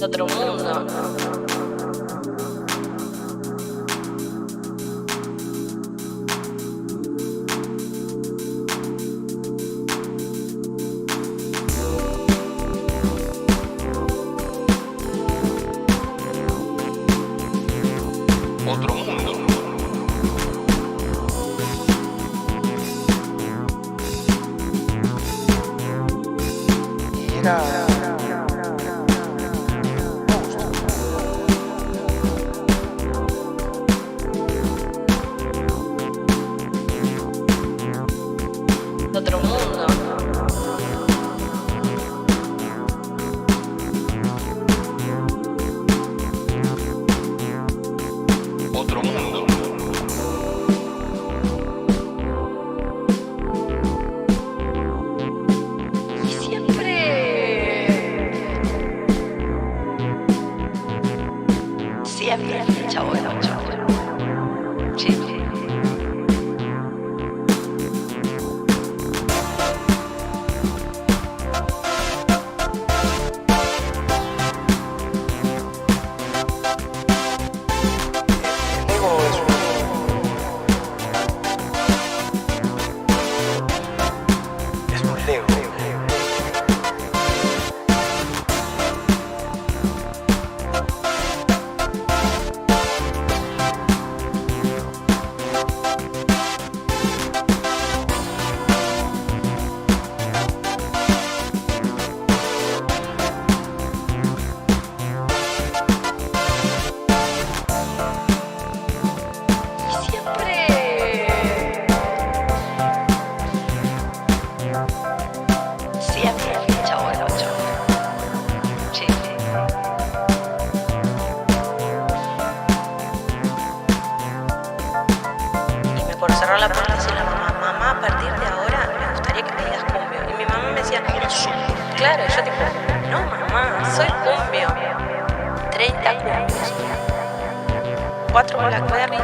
Otro mundo. Otro mundo. Era Otro mundo. Otro mundo. Y siempre chavo el 8. Sí. Lego es un Lego. Siempre chavo el 8. Sí. Y me por cerrar la puerta decía la mamá, a partir de ahora me gustaría que me digas cumbio. Y mi mamá me decía, claro, y yo tipo, no mamá, soy cumbio. 30 cumbios. 4 Blackberry.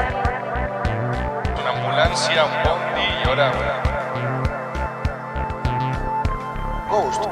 Una ambulancia, un bondi y ahora Ghost.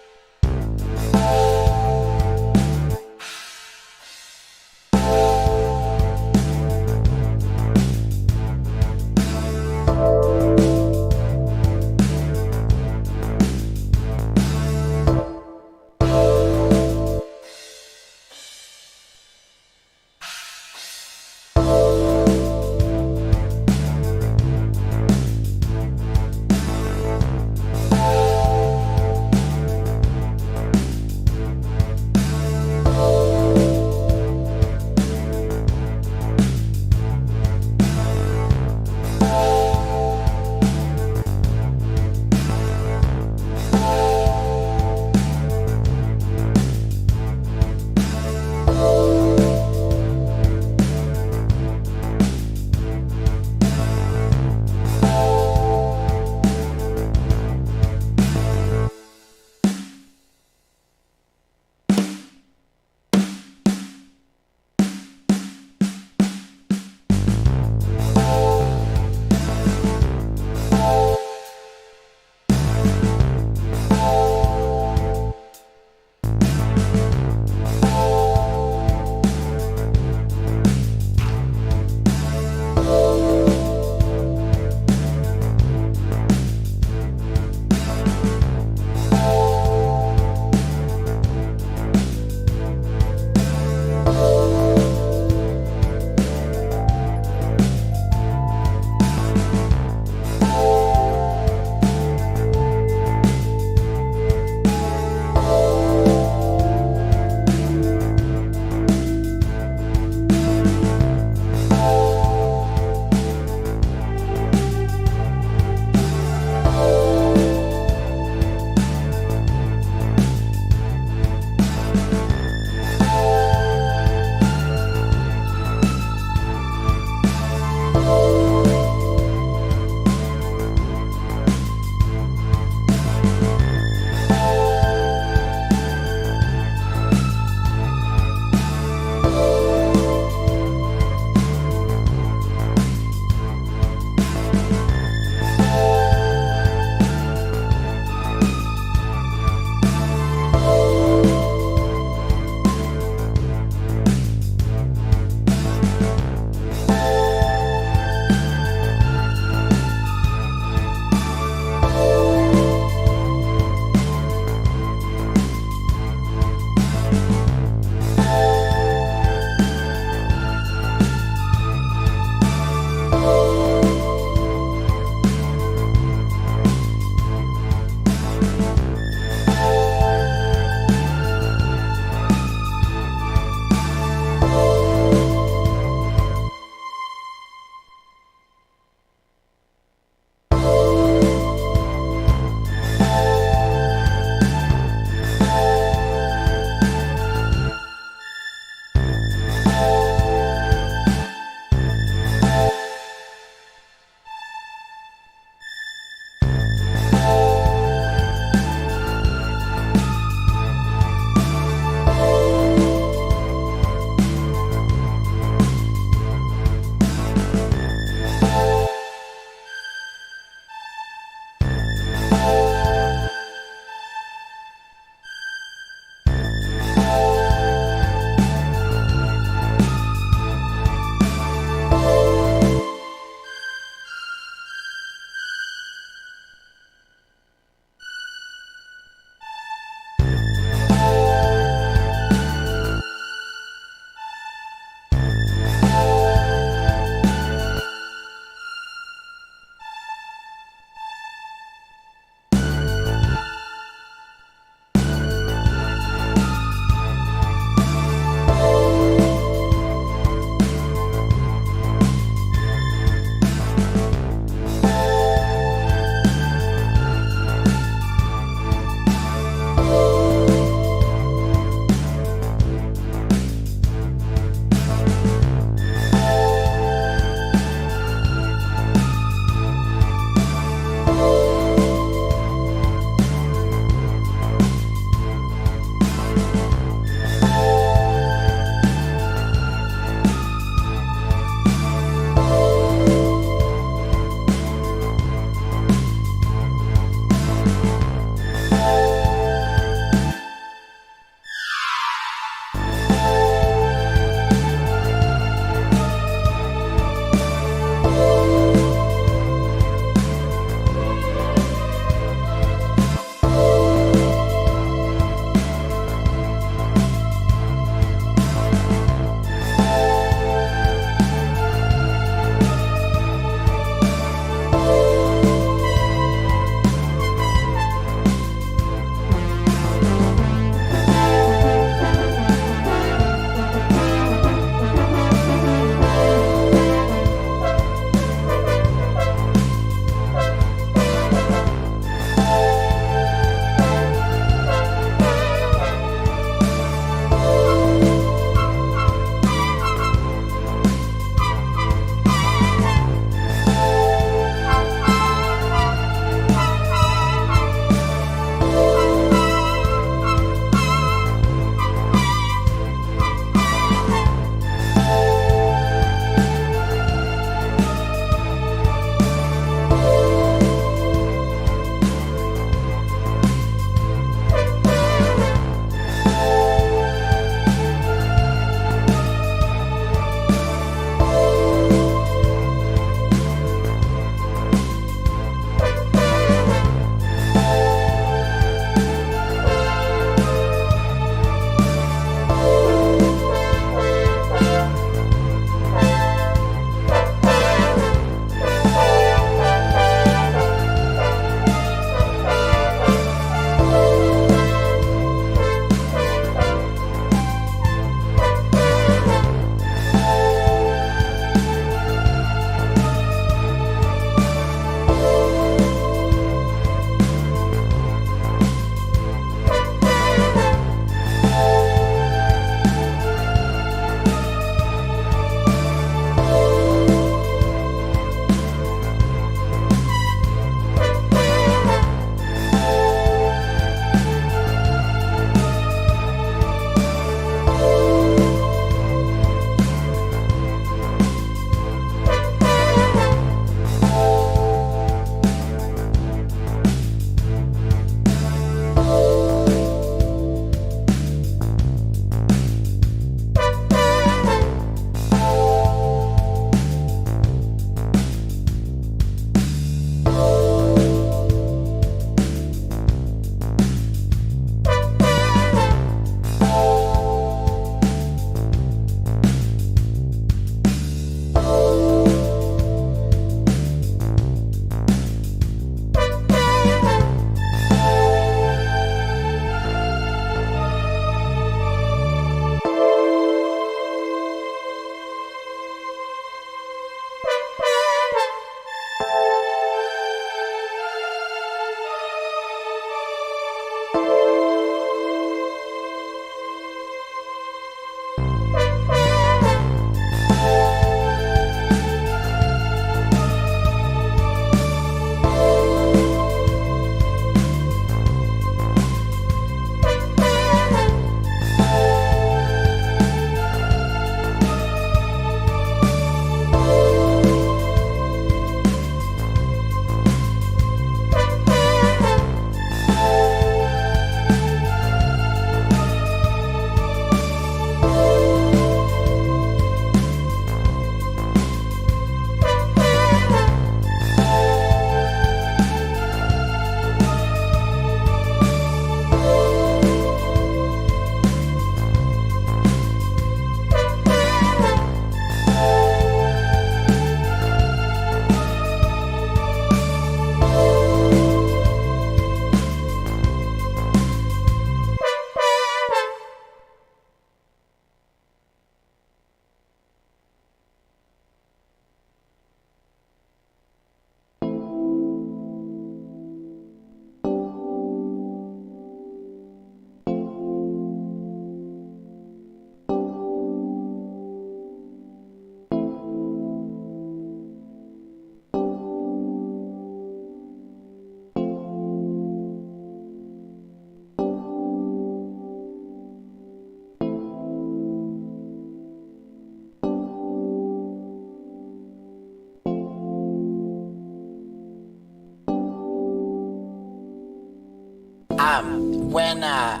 when the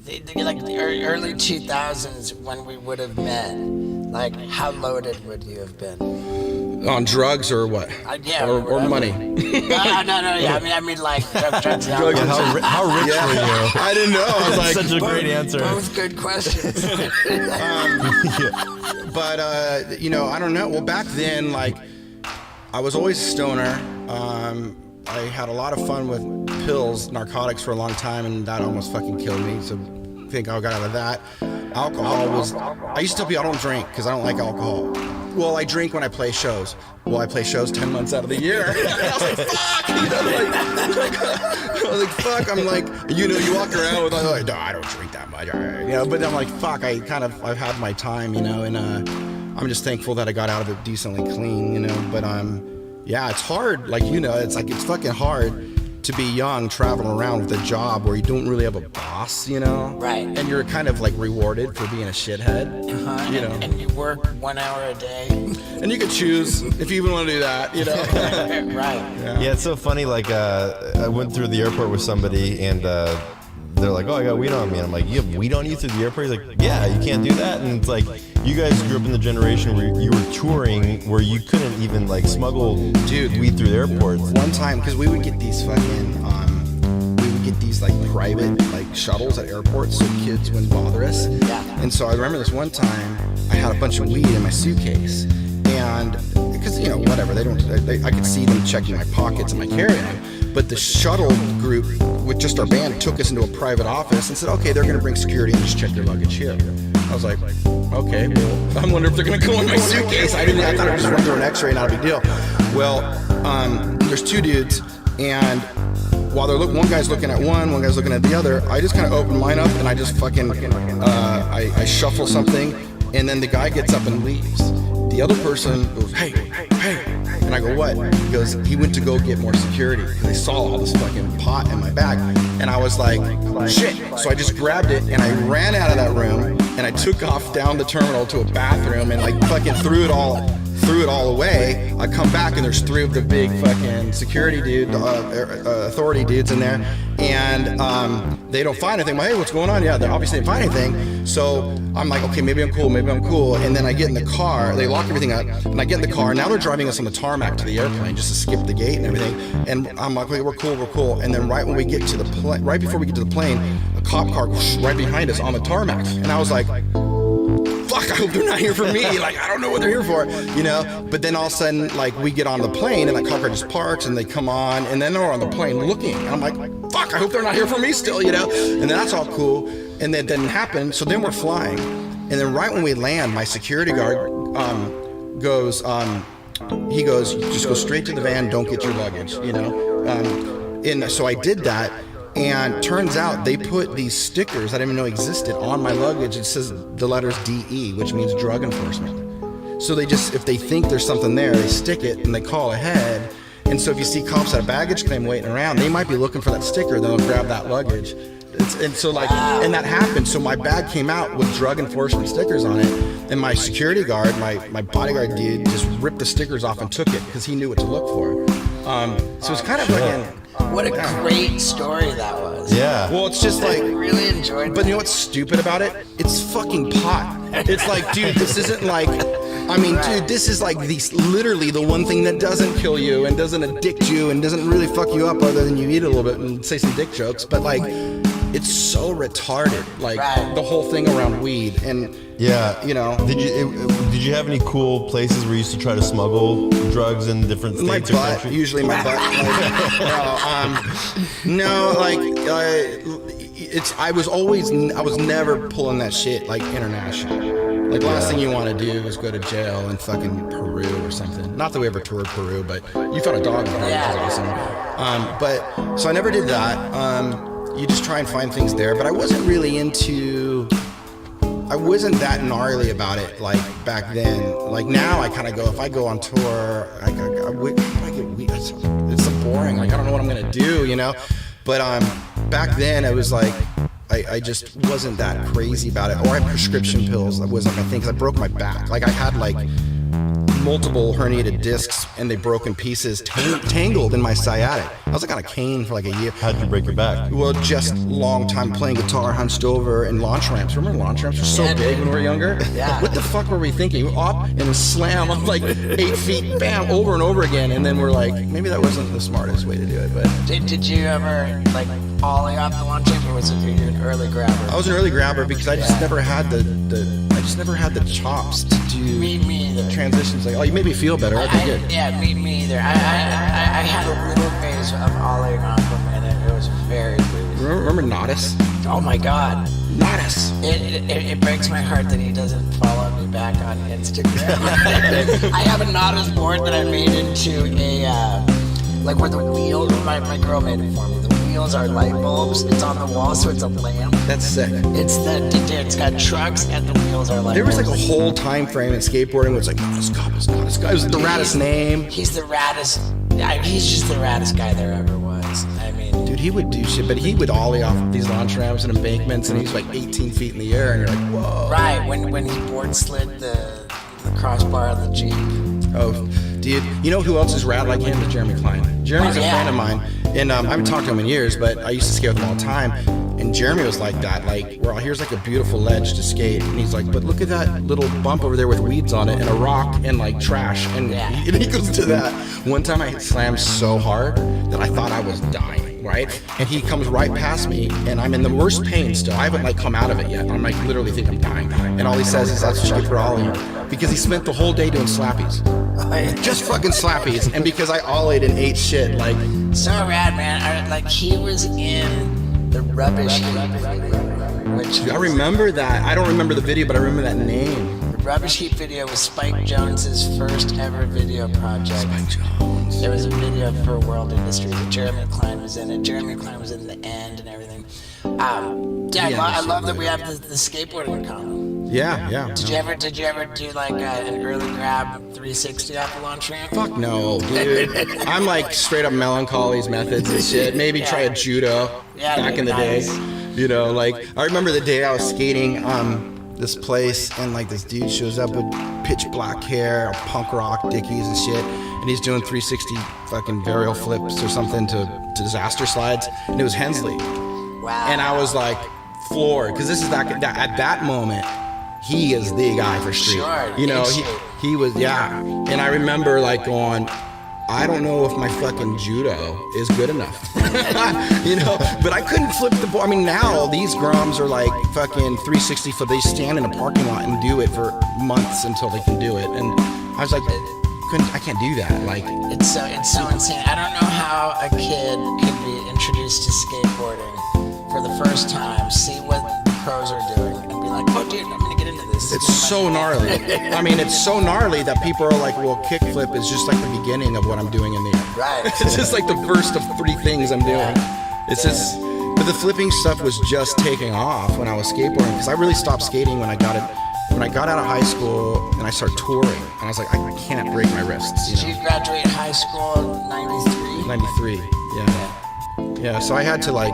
early 2000s when we would have met, like how loaded would you have been? On drugs or what? Or money? No. Yeah, I mean like drugs. How rich were you? I didn't know. I was like, such a great answer. Both good questions. But I don't know. Well, back then, like, I was always a stoner. I had a lot of fun with pills, narcotics for a long time, and that almost fucking killed me. So I think I got out of that. Alcohol was. I used to tell people I don't drink because I don't like alcohol. Well, I drink when I play shows. Well, I play shows 10 months out of the year. I was like, fuck! I was like, fuck. I'm like, you walk around with like, no, I don't drink that much. But I'm like, fuck, I've had my time, and I'm just thankful that I got out of it decently clean, But yeah, it's hard. Like, it's fucking hard to be young, traveling around with a job where you don't really have a boss, Right. And you're kind of like rewarded for being a shithead, And you work 1 hour a day. And you could choose if you even want to do that, Right. Yeah, it's so funny. Like, I went through the airport with somebody, and they're like, "Oh, I got weed on me." And I'm like, "You have weed on you through the airport?" He's like, "Yeah, you can't do that." And it's like, you guys grew up in the generation where you were touring, where you couldn't even like smuggle weed through the airports. One time, because we would get these like private like shuttles at airports, so kids wouldn't bother us. Yeah. And so I remember this one time, I had a bunch of weed in my suitcase, and because whatever, I could see them checking my pockets and my carry-on. But the shuttle group with just our band took us into a private office and said, okay, they're going to bring security and just check your luggage here. I was like, okay, well, I wonder if they're going to go in my suitcase. I thought I'd just run through an x-ray, not a big deal. Well, there's two dudes, and while one guy's looking at one guy's looking at the other, I just kind of open mine up and I just fucking, I shuffle something, and then the guy gets up and leaves. The other person goes, hey. And I go, what? He goes, he went to go get more security because they saw all this fucking pot in my bag. And I was like, shit. So I just grabbed it and I ran out of that room and I took off down the terminal to a bathroom and like fucking threw it all away. I come back and there's three of the big fucking security authority dudes in there, and they don't find anything. I'm like, hey, what's going on? Yeah, they obviously didn't find anything. So I'm like, okay, maybe I'm cool. And then I get in the car. They lock everything up, and I get in the car. Now they're driving us on the tarmac to the airplane just to skip the gate and everything. And I'm like, okay, we're cool. And then right before we get to the plane, a cop car goes right behind us on the tarmac, and I was like, fuck, I hope they're not here for me. Like, I don't know what they're here for, But then all of a sudden, like, we get on the plane and that cop car just parks and they come on and then they're on the plane looking. And I'm like, fuck, I hope they're not here for me still, And then that's all cool. And then it didn't happen. So then we're flying. And then right when we land, my security guard goes, he goes, just go straight to the van, don't get your luggage, And so I did that. And turns out they put these stickers I didn't even know existed on my luggage. It says the letters DE, which means drug enforcement. So if they think there's something there, they stick it and they call ahead. And so if you see cops at a baggage claim waiting around, they might be looking for that sticker, then they'll grab that luggage. And that happened. So my bag came out with drug enforcement stickers on it. And my security guard, my bodyguard dude, just ripped the stickers off and took it because he knew what to look for. So it's kind of like what a great story that was. Yeah. Well, it's just like, I really enjoyed it. But you know what's stupid about it? It's fucking pot. It's like, dude, this isn't like, dude, this is like literally the one thing that doesn't kill you and doesn't addict you and doesn't really fuck you up other than you eat a little bit and say some dick jokes. But like, it's so retarded, like the whole thing around weed. And yeah, Did you have any cool places where you used to try to smuggle drugs in different states or countries? Usually my butt. I was never pulling that shit like international. Like last thing you want to do is go to jail in fucking Peru or something. Not that we ever toured Peru, but you found a dog in Peru, which is awesome. So I never did that. You just try and find things there, but I wasn't that gnarly about it like back then. Like now I kind of go, if I go on tour, I get weed. It's so boring. Like I don't know what I'm gonna do, But back then it was like I just wasn't that crazy about it. Or I had prescription pills. That wasn't my thing because I broke my back. Like I had like multiple herniated discs and they broke in pieces, tangled in my sciatic. I was like on a cane for like a year. How'd you break your back? Well, just long time playing guitar, hunched over, and launch ramps. Remember launch ramps were so big when we were younger? Yeah. What the fuck were we thinking? Up and slam up like 8 feet, bam, over and over again. And then we're like, maybe that wasn't the smartest way to do it. But Did you ever like ollie off the launch ramp, or was it you an early grabber? I was an early grabber because I just never had the chops to do Me either. transitions. Like, oh, you made me feel better. Okay, good. Yeah, me either. I had a little phase of ollieing off them, and it was very weird. Remember Nodis? Oh my God. Nodis. It breaks my heart that he doesn't follow me back on Instagram. I have a Nodis board that I made into a, like where the wheels, my girl made it for me. The wheels are light bulbs. It's on the wall, so it's a lamp. That's sick. It's got trucks and the wheels are light There was like bulbs. a whole time frame in skateboarding where it's like, Nodis Cop is Nodis Cop. It was the raddest name. He's the raddest. He's just the raddest guy there ever was. I mean, Dude, he would do shit, but he would ollie off of these launch ramps and embankments, and he's like 18 feet in the air, and you're like, whoa. right when he board slid the crossbar of the Jeep. Oh, dude, you know who else is rad like him? Is Jeremy Klein. Jeremy's a friend of mine, and I haven't talked to him in years, but I used to skate with him all the time. And Jeremy was like that, like, well, here's like a beautiful ledge to skate, and he's like, but look at that little bump over there with weeds on it, and a rock, and like trash, and he goes to that. One time I slammed so hard that I thought I was dying, right? And he comes right past me, and I'm in the worst pain still. I haven't like come out of it yet. I'm like literally think I'm dying. And all he says is, that's what you get for ollie, because he spent the whole day doing slappies. Just fucking slappies, and because I ollied and ate shit, like. So rad, man. Like he was in the Rubbish Heap video, which I remember that. I don't remember the video, but I remember that name. the Rubbish Heap video was Spike Jonze's first ever video project. Spike Jonze. There was a video for World Industry that Jeremy Klein was in it. Jeremy Klein was in the end and everything. I love that we have the skateboarding in common. Yeah. Did you ever do like an early grab 360 off the launch ramp? Fuck no, dude. I'm like straight up Melancholy's methods and shit. Maybe try a judo back in the day. You know, like I remember the day I was skating this place and like this dude shows up with pitch black hair, punk rock dickies and shit, and he's doing 360 fucking burial flips or something to disaster slides, and it was Hensley. Wow. And I was like floored because this is that at that moment. He is the guy for street. Sure, you know, he he was, yeah. And I remember like going, I don't know if my fucking judo is good enough. You know, but I couldn't flip the board. I mean, now these groms are like fucking 360 flip. They stand in a parking lot and do it for months until they can do it. And I was like, I can't do that. Like, it's so insane. I don't know how a kid could be introduced to skateboarding for the first time, see what the pros are doing, and be like, oh dude, I'm gonna get into this. it's so gnarly. I mean, it's so gnarly that people are like, well, kickflip is just like the beginning of what I'm doing in the air. Right. It's just like the first of 3 things I'm doing. It's just, but the flipping stuff was just taking off when I was skateboarding, because I really stopped skating when I got out of high school and I started touring, and I was like, I can't break my wrists. Did you graduate high school in 93? 93, yeah. So I had to like,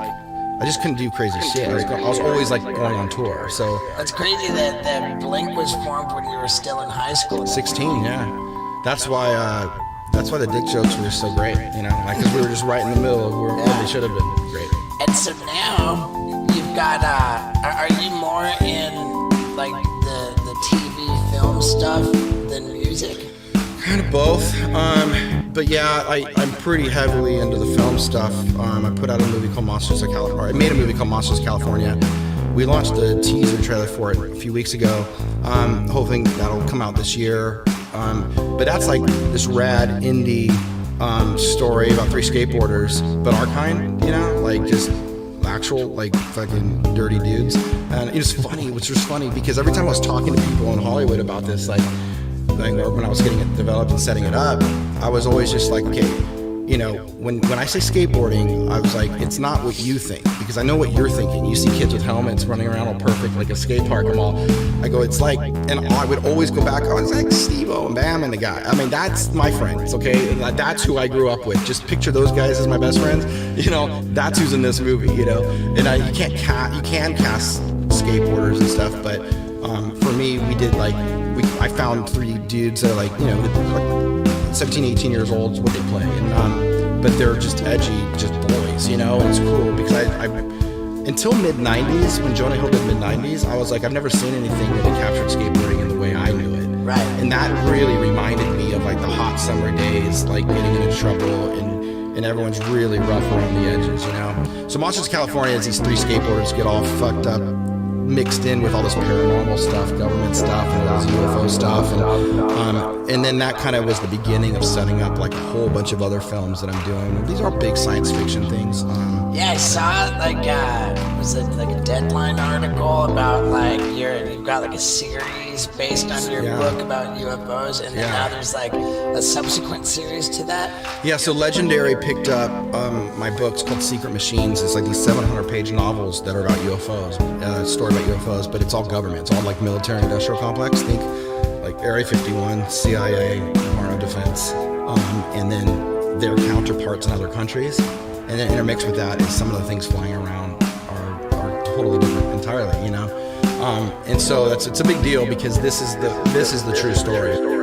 I just couldn't do crazy shit. I was always like going on tour. So That's crazy that Blink was formed when you were still in high school. 16, yeah. That's why the dick jokes were so great, you know, like, because we were just right in the middle of where they should have been great. And so now you've got, are you more in like the TV film stuff than music? Kind of both, but yeah, I'm pretty heavily into the film stuff. I put out a movie called Monsters of California. I made a movie called Monsters of California. We launched the teaser trailer for it a few weeks ago, hoping that'll come out this year. But that's like this rad indie story about 3 skateboarders, but our kind, you know, like just actual like fucking dirty dudes. And it was funny, which was funny because every time I was talking to people in Hollywood about this, like when I was getting it developed and setting it up, I was always just like, okay, you know, when I say skateboarding, I was like, it's not what you think, because I know what you're thinking. You see kids with helmets running around all perfect, like a skate park and all. I go, it's like, and I would always go back, I was like Steve-O and Bam and the guy. I mean, that's my friends, okay? That's who I grew up with. Just picture those guys as my best friends. You know, that's who's in this movie, you know? And you can cast skateboarders and stuff, but For me, we did I found 3 dudes that are like 17, 18 years old is what they play, and but they're just edgy, just boys, and it's cool because I until mid-90s, when Jonah Hill did mid-90s, I was like, I've never seen anything really captured skateboarding in the way I knew it. Right. And that really reminded me of like the hot summer days, like getting into trouble and everyone's really rough around the edges, So Monsters, California is these 3 skateboarders get all fucked up, mixed in with all this paranormal stuff, government stuff, and all this UFO stuff, and then that kind of was the beginning of setting up like a whole bunch of other films that I'm doing. These are big science fiction things. Yeah, I saw was it like a Deadline article about like you've got like a series based on your book about UFOs, and then now there's like a subsequent series to that. Yeah, so Legendary picked up my book's called Secret Machines. It's like these 700-page novels that are about UFOs, story about UFOs, but it's all government. It's all like military-industrial complex. Think like Area 51, CIA, Department of Defense, and then their counterparts in other countries. And then intermixed with that is some of the things flying around are totally different entirely, and so it's a big deal because this is the true story.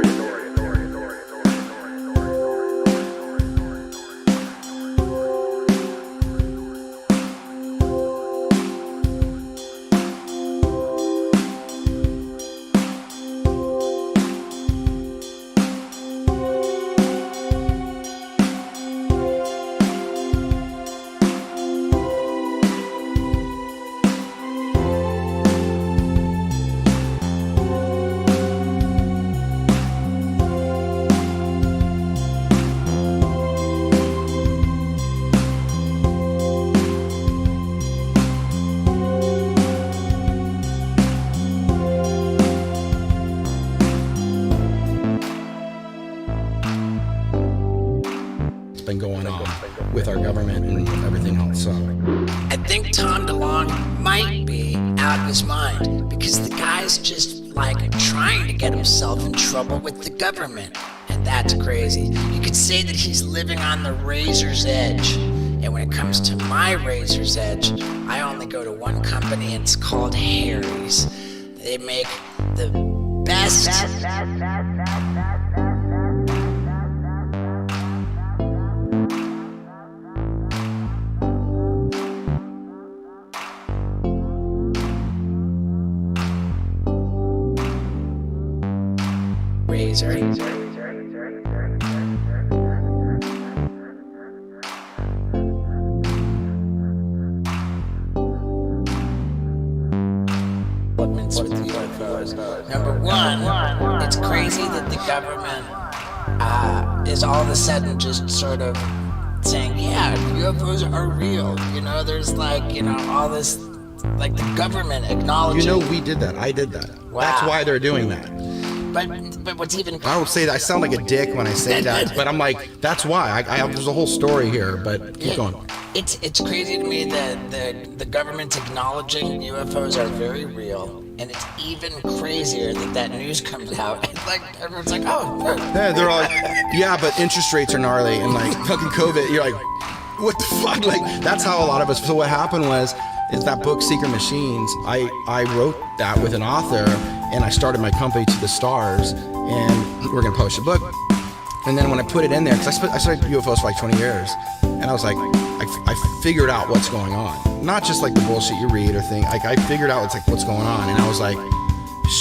Been going on with our government and everything else. So I think Tom DeLonge might be out of his mind because the guy's just like trying to get himself in trouble with the government, and that's crazy. You could say that he's living on the razor's edge. And when it comes to my razor's edge, I only go to one company, and it's called Harry's. They make the best razor. With the UFOs. Number one, it's crazy that the government is all of a sudden just sort of saying, yeah, UFOs are real. There's all this, like the government acknowledging. we did that. I did that. Wow. That's why they're doing that. But what's even... I don't say that. I sound like a dick when I say that, but I'm like, that's why. There's a whole story here, but keep going. It's crazy to me that the government's acknowledging UFOs are very real, and it's even crazier that news comes out. And like everyone's like, oh. Yeah, they're all like, yeah, but interest rates are gnarly, and like fucking COVID. You're like, what the fuck? Like that's how a lot of us. So what happened is that book Secret Machines. I wrote that with an author, and I started my company To the Stars, and we're gonna publish a book. And then when I put it in there, because I studied UFOs for like 20 years, and I was like, I figured out what's going on. Not just like the bullshit you read or think. Like I figured out what's going on, and I was like,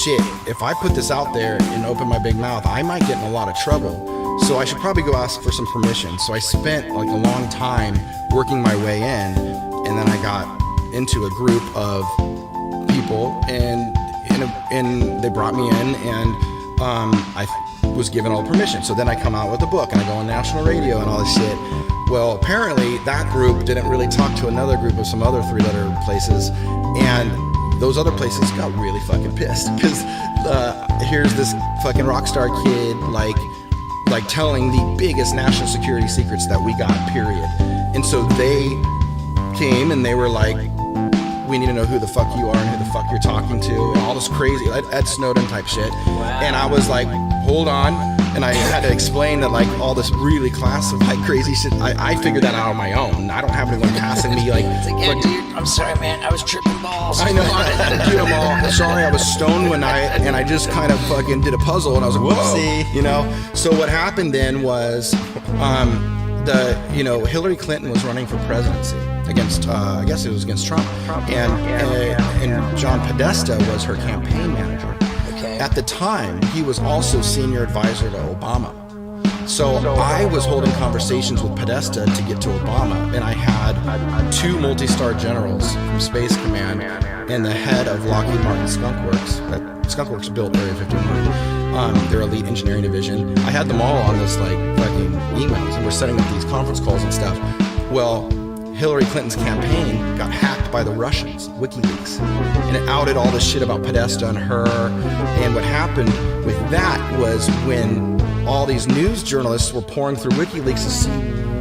shit, if I put this out there and open my big mouth, I might get in a lot of trouble. So I should probably go ask for some permission. So I spent like a long time working my way in, and then I got into a group of people, and they brought me in, and I was given all the permission. So then I come out with a book, and I go on national radio and all this shit. Well, apparently that group didn't really talk to another group of some other 3-letter places, and those other places got really fucking pissed because here's this fucking rock star kid like telling the biggest national security secrets that we got, period. And so they came and they were like, we need to know who the fuck you are and who the fuck you're talking to, and all this crazy Ed Snowden type shit. Wow. And I was like, hold on, And I had to explain that like all this really classified crazy shit, I figured that out on my own. I don't have anyone passing me like, It's like, yeah, dude, I'm sorry, man. I was tripping balls. I know. Dude, I'm all sorry. I was stoned one night and I just kind of fucking did a puzzle and I was like, whoopsie, you know? So what happened then was, Hillary Clinton was running for presidency against, I guess it was against Trump. And John Podesta was her campaign manager. Okay. At the time, he was also senior advisor to Obama. So I was holding conversations with Podesta to get to Obama, and I had 2 multi-star generals from Space Command and the head of Lockheed Martin Skunk Works. That Skunk Works built Area 51. Their elite engineering division. I had them all on this like fucking emails, and we're setting up these conference calls and stuff. Well, Hillary Clinton's campaign got hacked by the Russians, WikiLeaks, and it outed all this shit about Podesta and her. And what happened with that was when all these news journalists were pouring through WikiLeaks to see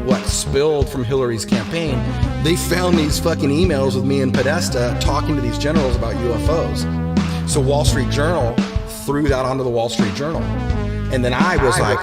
what spilled from Hillary's campaign, they found these fucking emails with me and Podesta talking to these generals about UFOs. So Wall Street Journal threw that onto the Wall Street Journal. And then I was like,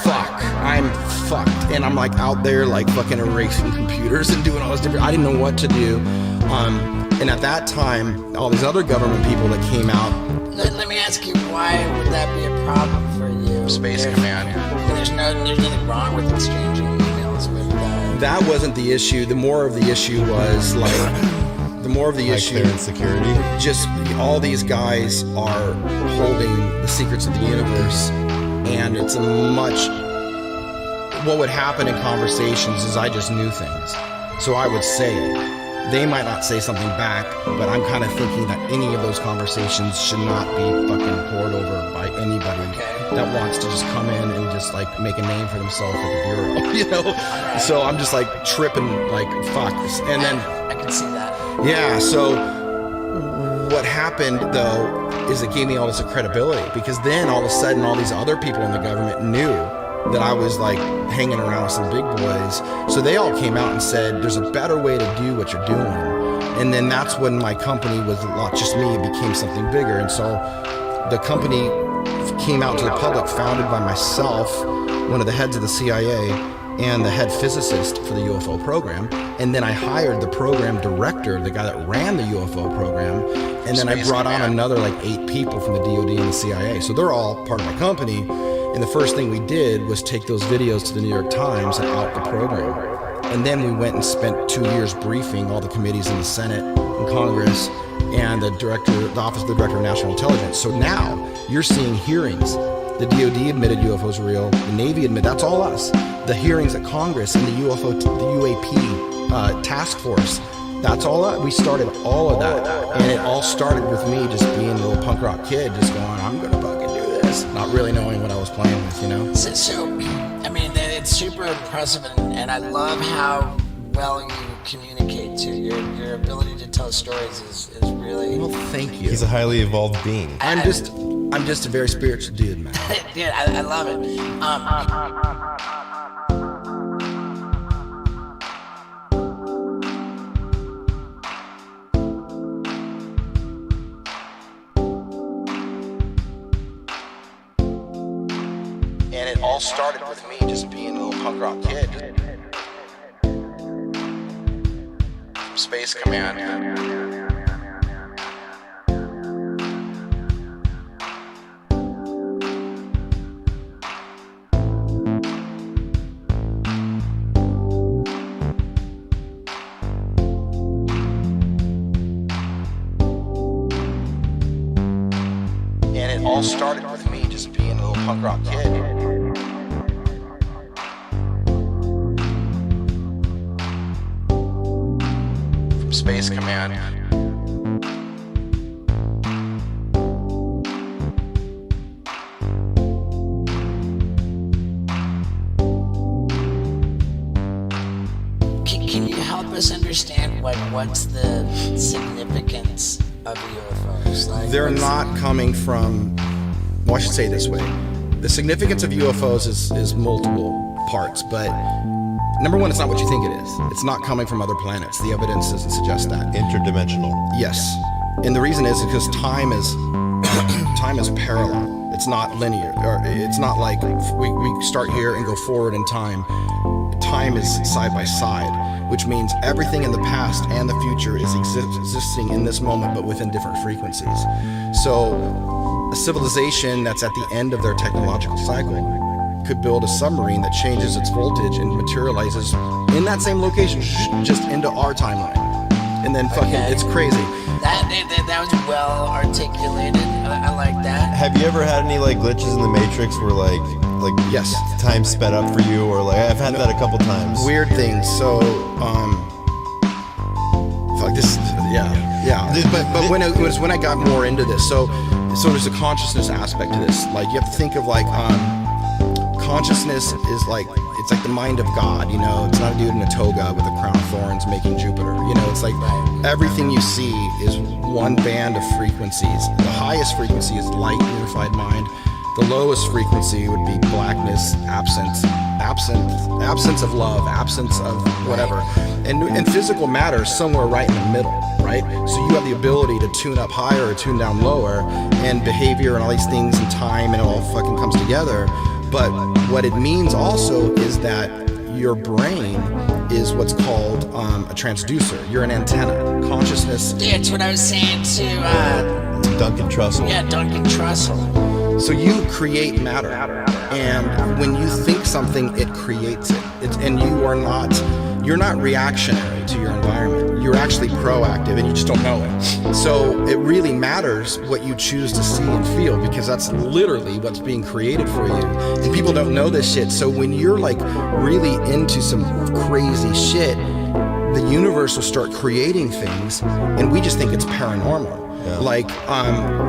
fuck, I'm fucked. And I'm like out there like fucking erasing computers and doing all this different, I didn't know what to do. And at that time, all these other government people that came out. Let me ask you, why would that be a problem for you? Space Command. There's nothing wrong with exchanging emails with That wasn't the issue. The more of the issue was like, clearance security. Just all these guys are holding the secrets of the universe, and it's what would happen in conversations is I just knew things. So I would say it. They might not say something back, but I'm kind of thinking that any of those conversations should not be fucking poured over by anybody that wants to just come in and just like make a name for themselves at the bureau, you know? So I'm just like tripping like fuck. And then I can see that. Yeah, so what happened though is it gave me all this credibility, because then all of a sudden all these other people in the government knew that I was like hanging around with some big boys. So they all came out and said, there's a better way to do what you're doing. And then that's when my company was not just me, it became something bigger. And so the company came out to the public, founded by myself, one of the heads of the CIA, and the head physicist for the UFO program. And then I hired the program director, the guy that ran the UFO program. And then I brought on another like 8 people from the DOD and the CIA. So they're all part of my company. And the first thing we did was take those videos to the New York Times and out the program. And then we went and spent 2 years briefing all the committees in the Senate and Congress and the Office of the Director of National Intelligence. So now you're seeing hearings. The DOD admitted UFOs were real. The Navy admitted, that's all us. The hearings at Congress and the UAP task force, that's all us. We started all of that. And it all started with me just being a little punk rock kid, just going, I'm gonna fucking do this. Not really knowing what I was playing with, you know? So I mean, it's super impressive, and I love how well you communicate too. Your ability to tell stories is really... Well, thank you. He's a highly evolved being. I'm just a very spiritual dude, man. Dude, I love it. And it all started with me just being a little punk rock kid. From Space Command. And it all started with me just being a little punk rock kid. From Space Command. Can you help us understand what's the significance of UFOs? Like, They're not coming from, well, I should say it this way. The significance of UFOs is multiple parts, but number one, it's not what you think it is. It's not coming from other planets. The evidence doesn't suggest that. Interdimensional. Yes. And the reason is because time is parallel. It's not linear, or it's not like we start here and go forward in time. Time is side by side, which means everything in the past and the future is existing in this moment, but within different frequencies. So a civilization that's at the end of their technological cycle could build a submarine that changes its voltage and materializes in that same location, just into our timeline. And then fucking, it's crazy. That was well articulated. I like that. Have you ever had any like glitches in the Matrix where like yes, time sped up for you, or like I've had that a couple times. Weird things. So fuck this. Yeah. But when it was when I got more into this, so there's a consciousness aspect to this. Like you have to think of like consciousness is like, it's like the mind of God, you know. It's not a dude in a toga with a crown of thorns making Jupiter, you know. It's like everything you see is one band of frequencies. The highest frequency is light, unified mind. The lowest frequency would be blackness, absence of love, absence of whatever. And physical matter is somewhere right in the middle, right? So you have the ability to tune up higher or tune down lower, and behavior and all these things and time, and it all fucking comes together. But what it means also is that your brain is what's called a transducer. You're an antenna. Consciousness. Yeah, it's what I was saying to Duncan Trussell. Yeah, Duncan Trussell. So you create matter, and when you think something, it creates it. And you're not reactionary to your environment. You're actually proactive, and you just don't know it. So it really matters what you choose to see and feel, because that's literally what's being created for you. And people don't know this shit. So when you're like really into some crazy shit, the universe will start creating things, and we just think it's paranormal. Yeah. Like,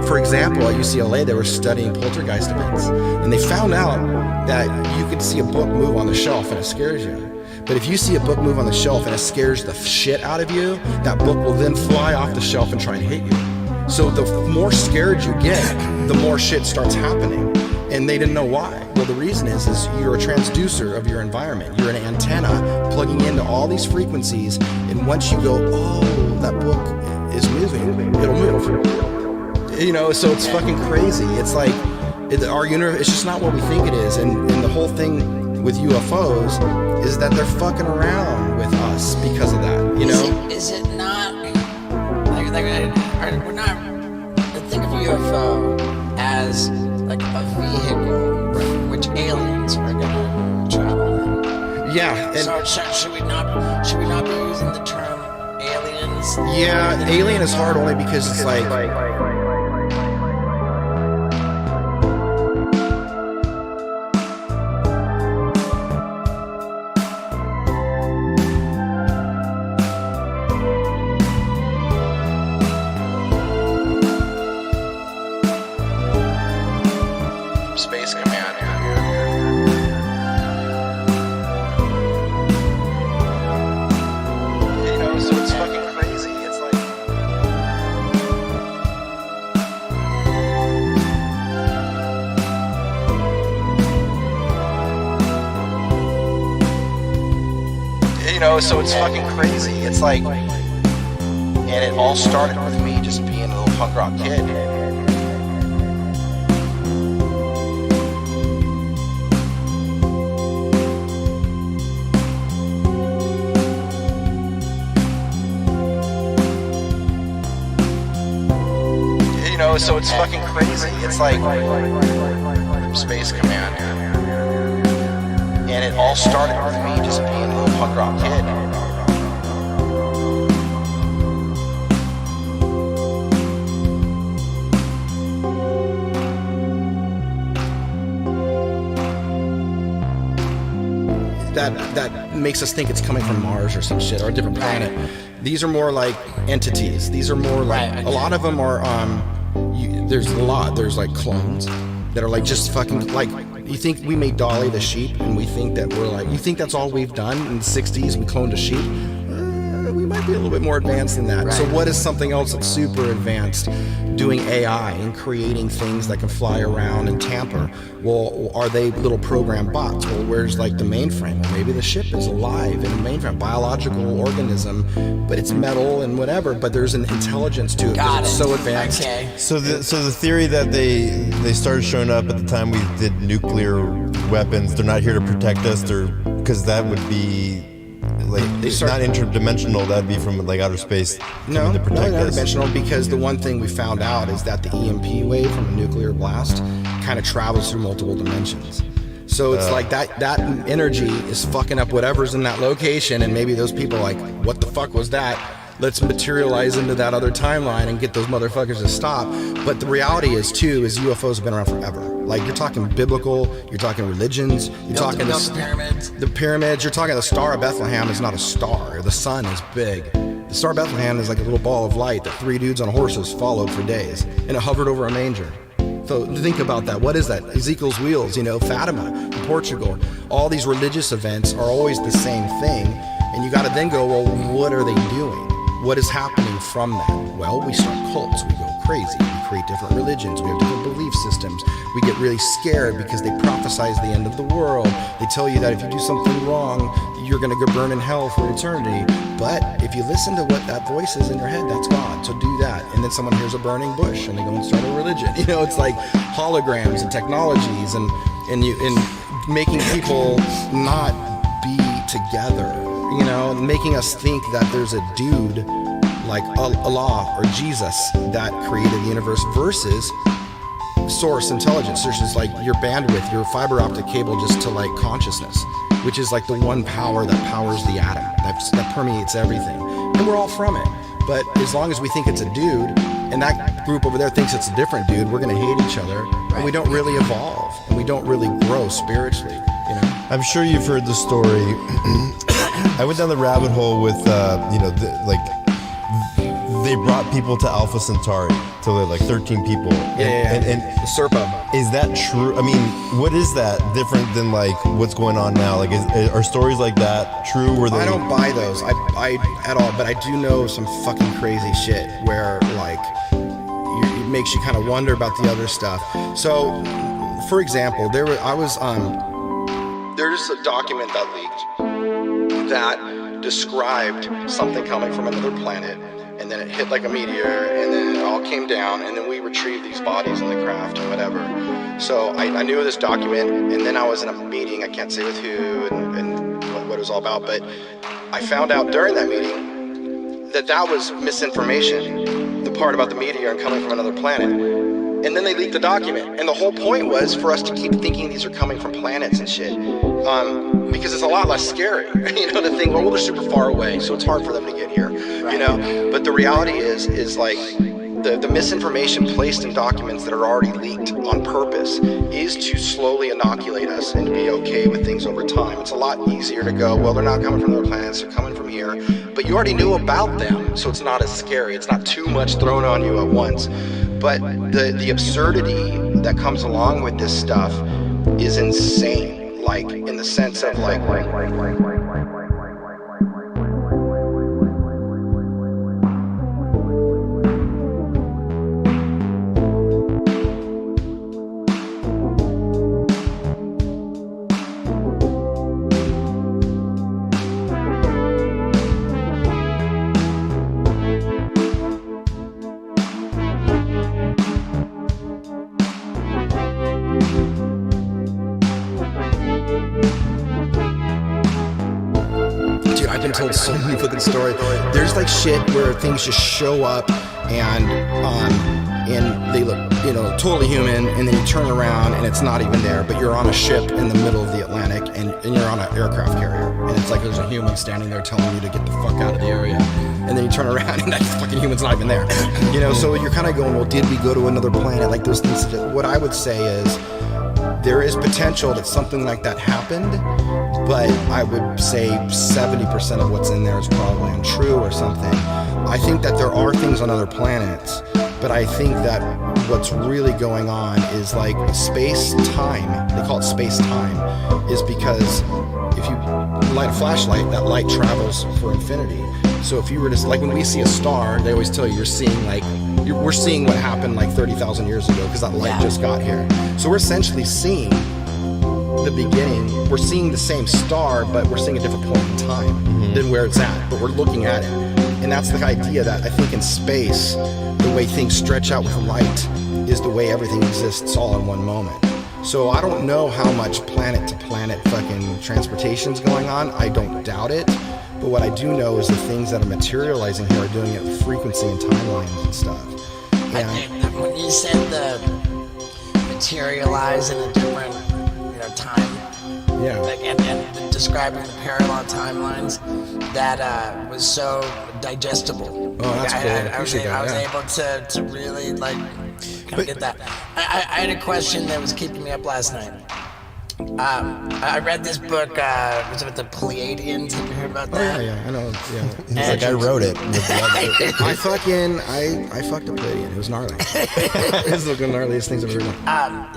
for example, at UCLA, they were studying poltergeist events, and they found out that you could see a book move on the shelf and it scares you. But if you see a book move on the shelf and it scares the shit out of you, that book will then fly off the shelf and try and hit you. So the more scared you get, the more shit starts happening. And they didn't know why. Well, the reason is you're a transducer of your environment. You're an antenna plugging into all these frequencies, and once you go, oh, that book is moving, it'll move. You know, so it's fucking crazy. It's like our universe, it's just not what we think it is. And the whole thing with UFOs is that they're fucking around with us because of that, you know? Is it not, like we're not, think of UFO as like a vehicle which aliens are gonna travel in. Yeah. So should we not be using the term aliens? Yeah, alien is hard only because it's like Space Command. You know, so it's fucking crazy. It's like you know, so it's fucking crazy. It's like, and it all started with me just being a little punk rock kid. You know, so it's fucking crazy. It's like Space Command. And it all started with me just being a little punk rock kid. That makes us think it's coming from Mars or some shit, or a different planet. These are more like entities. These are more like, a lot of them are, there's like clones that are like just fucking, like, you think we made Dolly the sheep and we think that we're like, you think that's all we've done in the 60s, we cloned a sheep? We we might be a little bit more advanced than that. Right. So what is something else that's super advanced? Doing AI and creating things that can fly around and tamper. Well, are they little program bots? Well, where's like the mainframe? Well, maybe the ship is alive in a mainframe, biological organism, but it's metal and whatever, but there's an intelligence to it because it's so advanced. Okay. So the theory that they started showing up at the time we did nuclear weapons, they're not here to protect us, because that would be like not interdimensional. That'd be from like outer space. No, to protect not us. interdimensional, because the one thing we found out is that the EMP wave from a nuclear blast kind of travels through multiple dimensions. So it's like that energy is fucking up whatever's in that location, and maybe those people are like, what the fuck was that? Let's materialize into that other timeline and get those motherfuckers to stop. But the reality is UFOs have been around forever. Like, you're talking biblical, you're talking religions, you're talking the pyramids. The pyramids, you're talking the Star of Bethlehem is not a star. The sun is big. The Star of Bethlehem is like a little ball of light that 3 dudes on horses followed for days, and it hovered over a manger. So think about that. What is that? Ezekiel's wheels, Fatima in Portugal. All these religious events are always the same thing, and you got to then go, well, what are they doing? What is happening from that? Well, we start cults. We go crazy. We create different religions. We have different belief systems. We get really scared because they prophesize the end of the world. They tell you that if you do something wrong, you're going to go burn in hell for eternity. But if you listen to what that voice is in your head, that's God. So do that. And then someone hears a burning bush and they go and start a religion. It's like holograms and technologies and making people not be together. Making us think that there's a dude like Allah or Jesus that created the universe versus source intelligence. There's just like your bandwidth, your fiber optic cable just to like consciousness, which is like the one power that powers the atom, that permeates everything. And we're all from it. But as long as we think it's a dude, and that group over there thinks it's a different dude, we're gonna hate each other, and we don't really evolve, and we don't really grow spiritually, I'm sure you've heard the story. I went down the rabbit hole with, they brought people to Alpha Centauri, to like 13 people. And the Serpa. Is that true? I mean, what is that different than like what's going on now? Like, are stories like that true? I don't buy those, I at all, but I do know some fucking crazy shit where like, it makes you kind of wonder about the other stuff. So, for example, there's a document that leaked that described something coming from another planet, and then it hit like a meteor, and then it all came down, and then we retrieved these bodies in the craft and whatever. So I knew of this document, and then I was in a meeting, I can't say with who and what it was all about, but I found out during that meeting that was misinformation, the part about the meteor and coming from another planet. And then they leaked the document. And the whole point was for us to keep thinking these are coming from planets and shit. Because it's a lot less scary, to think, well, they're super far away, so it's hard for them to get here, But the reality is like, the misinformation placed in documents that are already leaked on purpose is to slowly inoculate us and be okay with things over time. It's a lot easier to go, well, they're not coming from other planets, they're coming from here. But you already knew about them, so it's not as scary. It's not too much thrown on you at once. But the absurdity that comes along with this stuff is insane. Like, in the sense of like told so many fucking stories. There's like shit where things just show up and they look, totally human, and then you turn around and it's not even there, but you're on a ship in the middle of the Atlantic and you're on an aircraft carrier, and it's like there's a human standing there telling you to get the fuck out of the area, and then you turn around and that fucking human's not even there. So you're kind of going, well, did we go to another planet? Like those things. What I would say is there is potential that something like that happened, but I would say 70% of what's in there is probably untrue or something. I think that there are things on other planets, but I think that what's really going on is like space-time, they call it space-time, is because if you light a flashlight, that light travels for infinity. So if you were to, like when we see a star, they always tell you you're seeing like, we're seeing what happened like 30,000 years ago because that light just got here. So we're essentially seeing the beginning. We're seeing the same star, but we're seeing a different point in time than where it's at, but we're looking at it. And that's the idea that I think in space, the way things stretch out with light is the way everything exists all in one moment. So I don't know how much planet to planet fucking transportation's going on. I don't doubt it. But what I do know is the things that are materializing here are doing it with frequency and timelines and stuff. And when you said the materialize in a different, time, like, and describing the parallel timelines, that was so digestible. Oh, that's cool. I was able to really kind of get that. I had a question that was keeping me up last night. I read this book, was it the Pleiadians? Have you heard about that? Oh, yeah, I know. Yeah. He's like, I wrote it. I fucked a Pleiadian. It was gnarly. It was the gnarliest things I've ever done.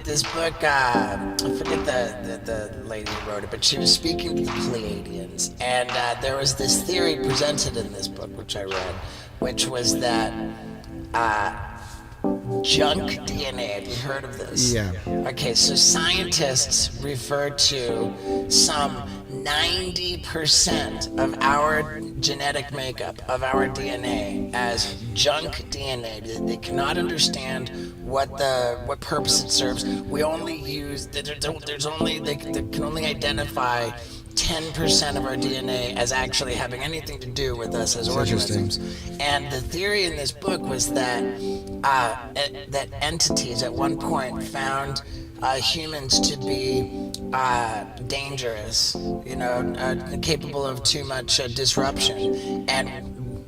This book, I forget the lady who wrote it, but she was speaking to the Pleiadians, and there was this theory presented in this book, which I read, which was that junk DNA. Have you heard of this? Yeah. Okay, so scientists refer to some 90% of our genetic makeup, of our DNA, as junk DNA. They cannot understand what purpose it serves. We only use, they can only identify 10% of our DNA as actually having anything to do with us as organisms. And the theory in this book was that that entities at one point found humans to be dangerous, capable of too much disruption, and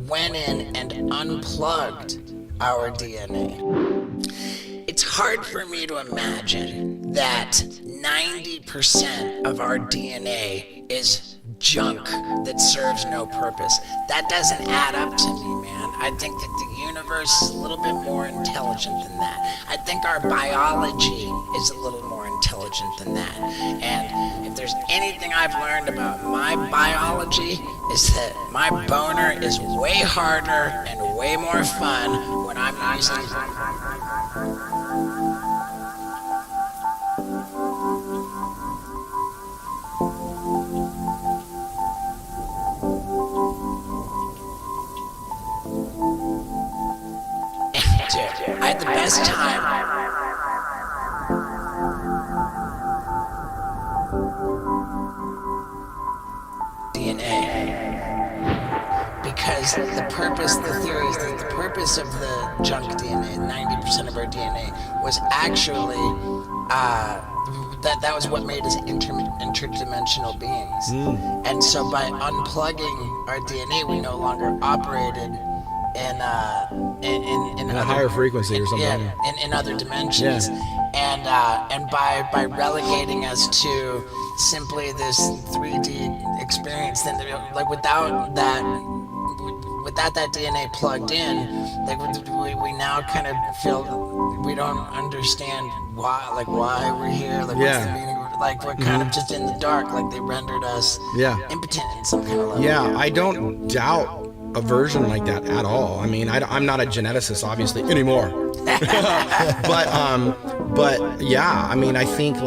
went in and unplugged our DNA. It's hard for me to imagine that 90% of our DNA is junk that serves no purpose. That doesn't add up to me, man. I think that the universe is a little bit more intelligent than that. I think our biology is a little more intelligent than that. And if there's anything I've learned about my biology, is that my boner is way harder and way more fun when I'm using I had the best time. DNA. Because the theory is that the purpose of the junk DNA, 90% of our DNA, was actually, that was what made us interdimensional beings. And so by unplugging our DNA, we no longer operated in a higher frequency or something. Yeah, in other dimensions. Yeah. And by relegating us to simply this 3D experience, then without that DNA plugged in, we now kind of feel we don't understand why we're here, what's the meaning, we're kind of just in the dark, they rendered us impotent in some kind of level. Yeah, I don't doubt a version like that at all. I mean, I'm not a geneticist, obviously, anymore. but yeah, I mean, I think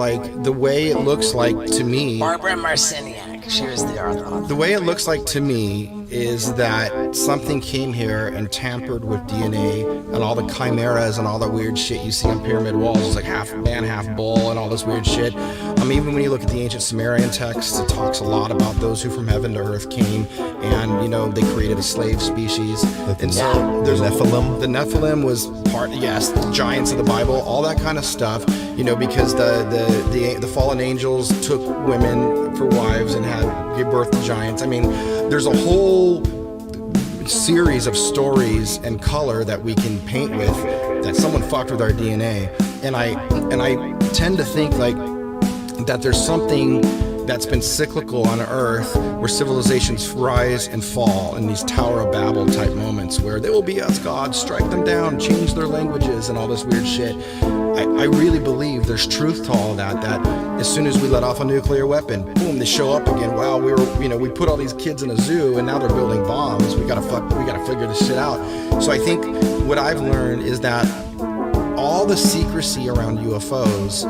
the way it looks like to me. Barbara Marciniak, she was the author. The way it looks like to me is that something came here and tampered with DNA and all the chimeras and all the weird shit you see on pyramid walls. It's like half man, half bull, and all this weird shit. Even when you look at the ancient Sumerian texts, it talks a lot about those who from heaven to earth came, and they created a slave species. And so there's Nephilim. The Nephilim was part, the giants of the Bible, all that kind of stuff. Because the fallen angels took women for wives and gave birth to giants. I mean, there's a whole series of stories and color that we can paint with that someone fucked with our DNA. And I tend to think that there's something that's been cyclical on Earth, where civilizations rise and fall in these Tower of Babel type moments where they will be us gods, strike them down, change their languages and all this weird shit. I really believe there's truth to all of that, that as soon as we let off a nuclear weapon, boom, they show up again. Wow, we put all these kids in a zoo and now they're building bombs. We gotta figure this shit out. So I think what I've learned is that all the secrecy around UFOs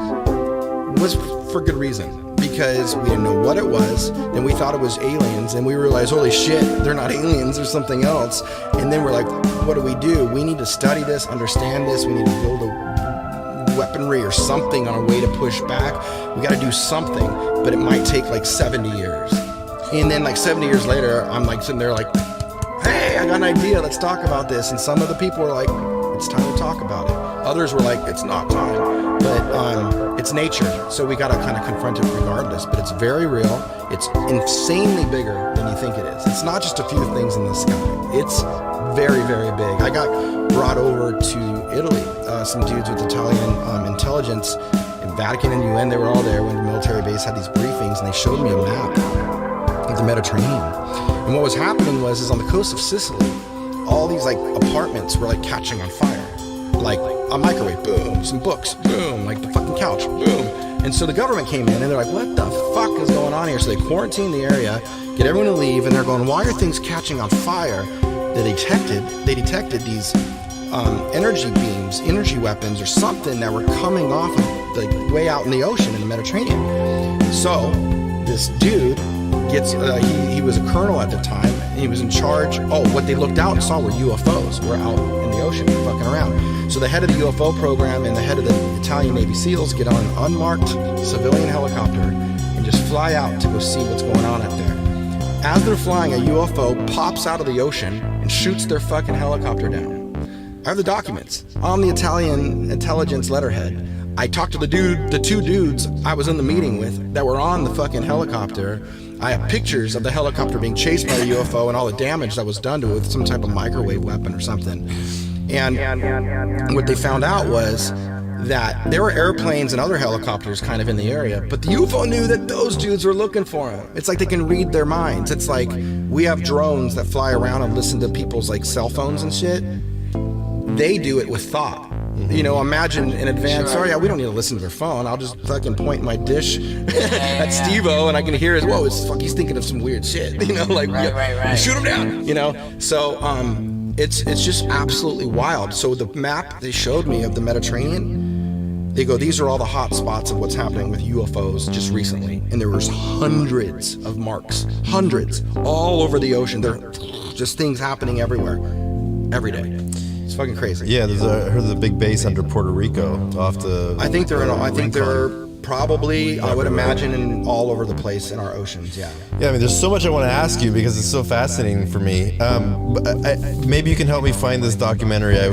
was for good reason, because we didn't know what it was, then we thought it was aliens, and we realized, holy shit, they're not aliens, they're something else. And then we're like, what do? We need to study this, understand this, we need to build a weaponry or something on a way to push back. We got to do something, but it might take like 70 years. And then like 70 years later, I'm like sitting there like, hey, I got an idea, let's talk about this. And some of the people were like, it's time to talk about it. Others were like, it's not time, but it's nature, so we gotta kind of confront it regardless. But it's very real. It's insanely bigger than you think it is. It's not just a few things in the sky. It's very, very big. I got brought over to Italy. Some dudes with Italian intelligence in Vatican and UN, they were all there when the military base had these briefings, and they showed me a map of the Mediterranean. And what was happening is on the coast of Sicily, all these like apartments were like catching on fire. Like a microwave, boom, some books, boom, like the fucking couch, boom. And so the government came in and they're like, what the fuck is going on here? So they quarantined the area, get everyone to leave, and they're going, why are things catching on fire? They detected these energy beams, energy weapons or something that were coming off of like way out in the ocean in the Mediterranean. So this dude gets, he was a colonel at the time, and he was in charge. What they looked out and saw were UFOs, were out in the ocean fucking around. So the head of the UFO program and the head of the Italian Navy SEALs get on an unmarked civilian helicopter and just fly out to go see what's going on out there. As they're flying, a UFO pops out of the ocean and shoots their fucking helicopter down. I have the documents on the Italian intelligence letterhead. I talked to the two dudes I was in the meeting with that were on the fucking helicopter. I have pictures of the helicopter being chased by a UFO and all the damage that was done to it with some type of microwave weapon or something. And what they found out was that there were airplanes and other helicopters kind of in the area, but the UFO knew that those dudes were looking for him. It's like they can read their minds. It's like we have drones that fly around and listen to people's like cell phones and shit. They do it with thought. You know, imagine in advance, we don't need to listen to their phone. I'll just fucking point my dish at Steve-O and I can hear he's thinking of some weird shit, you know, like, right. Shoot him down, you know? So, it's just absolutely wild. So the map they showed me of the Mediterranean, they go, these are all the hot spots of what's happening with UFOs just recently. And there was hundreds of marks, all over the ocean. There are just things happening everywhere, every day. It's fucking crazy. Yeah, I heard there's a big base under Puerto Rico off the. I think they're probably, I would imagine, in all over the place in our oceans. Yeah. Yeah, I mean, there's so much I want to ask you because it's so fascinating for me. Maybe you can help me find this documentary. I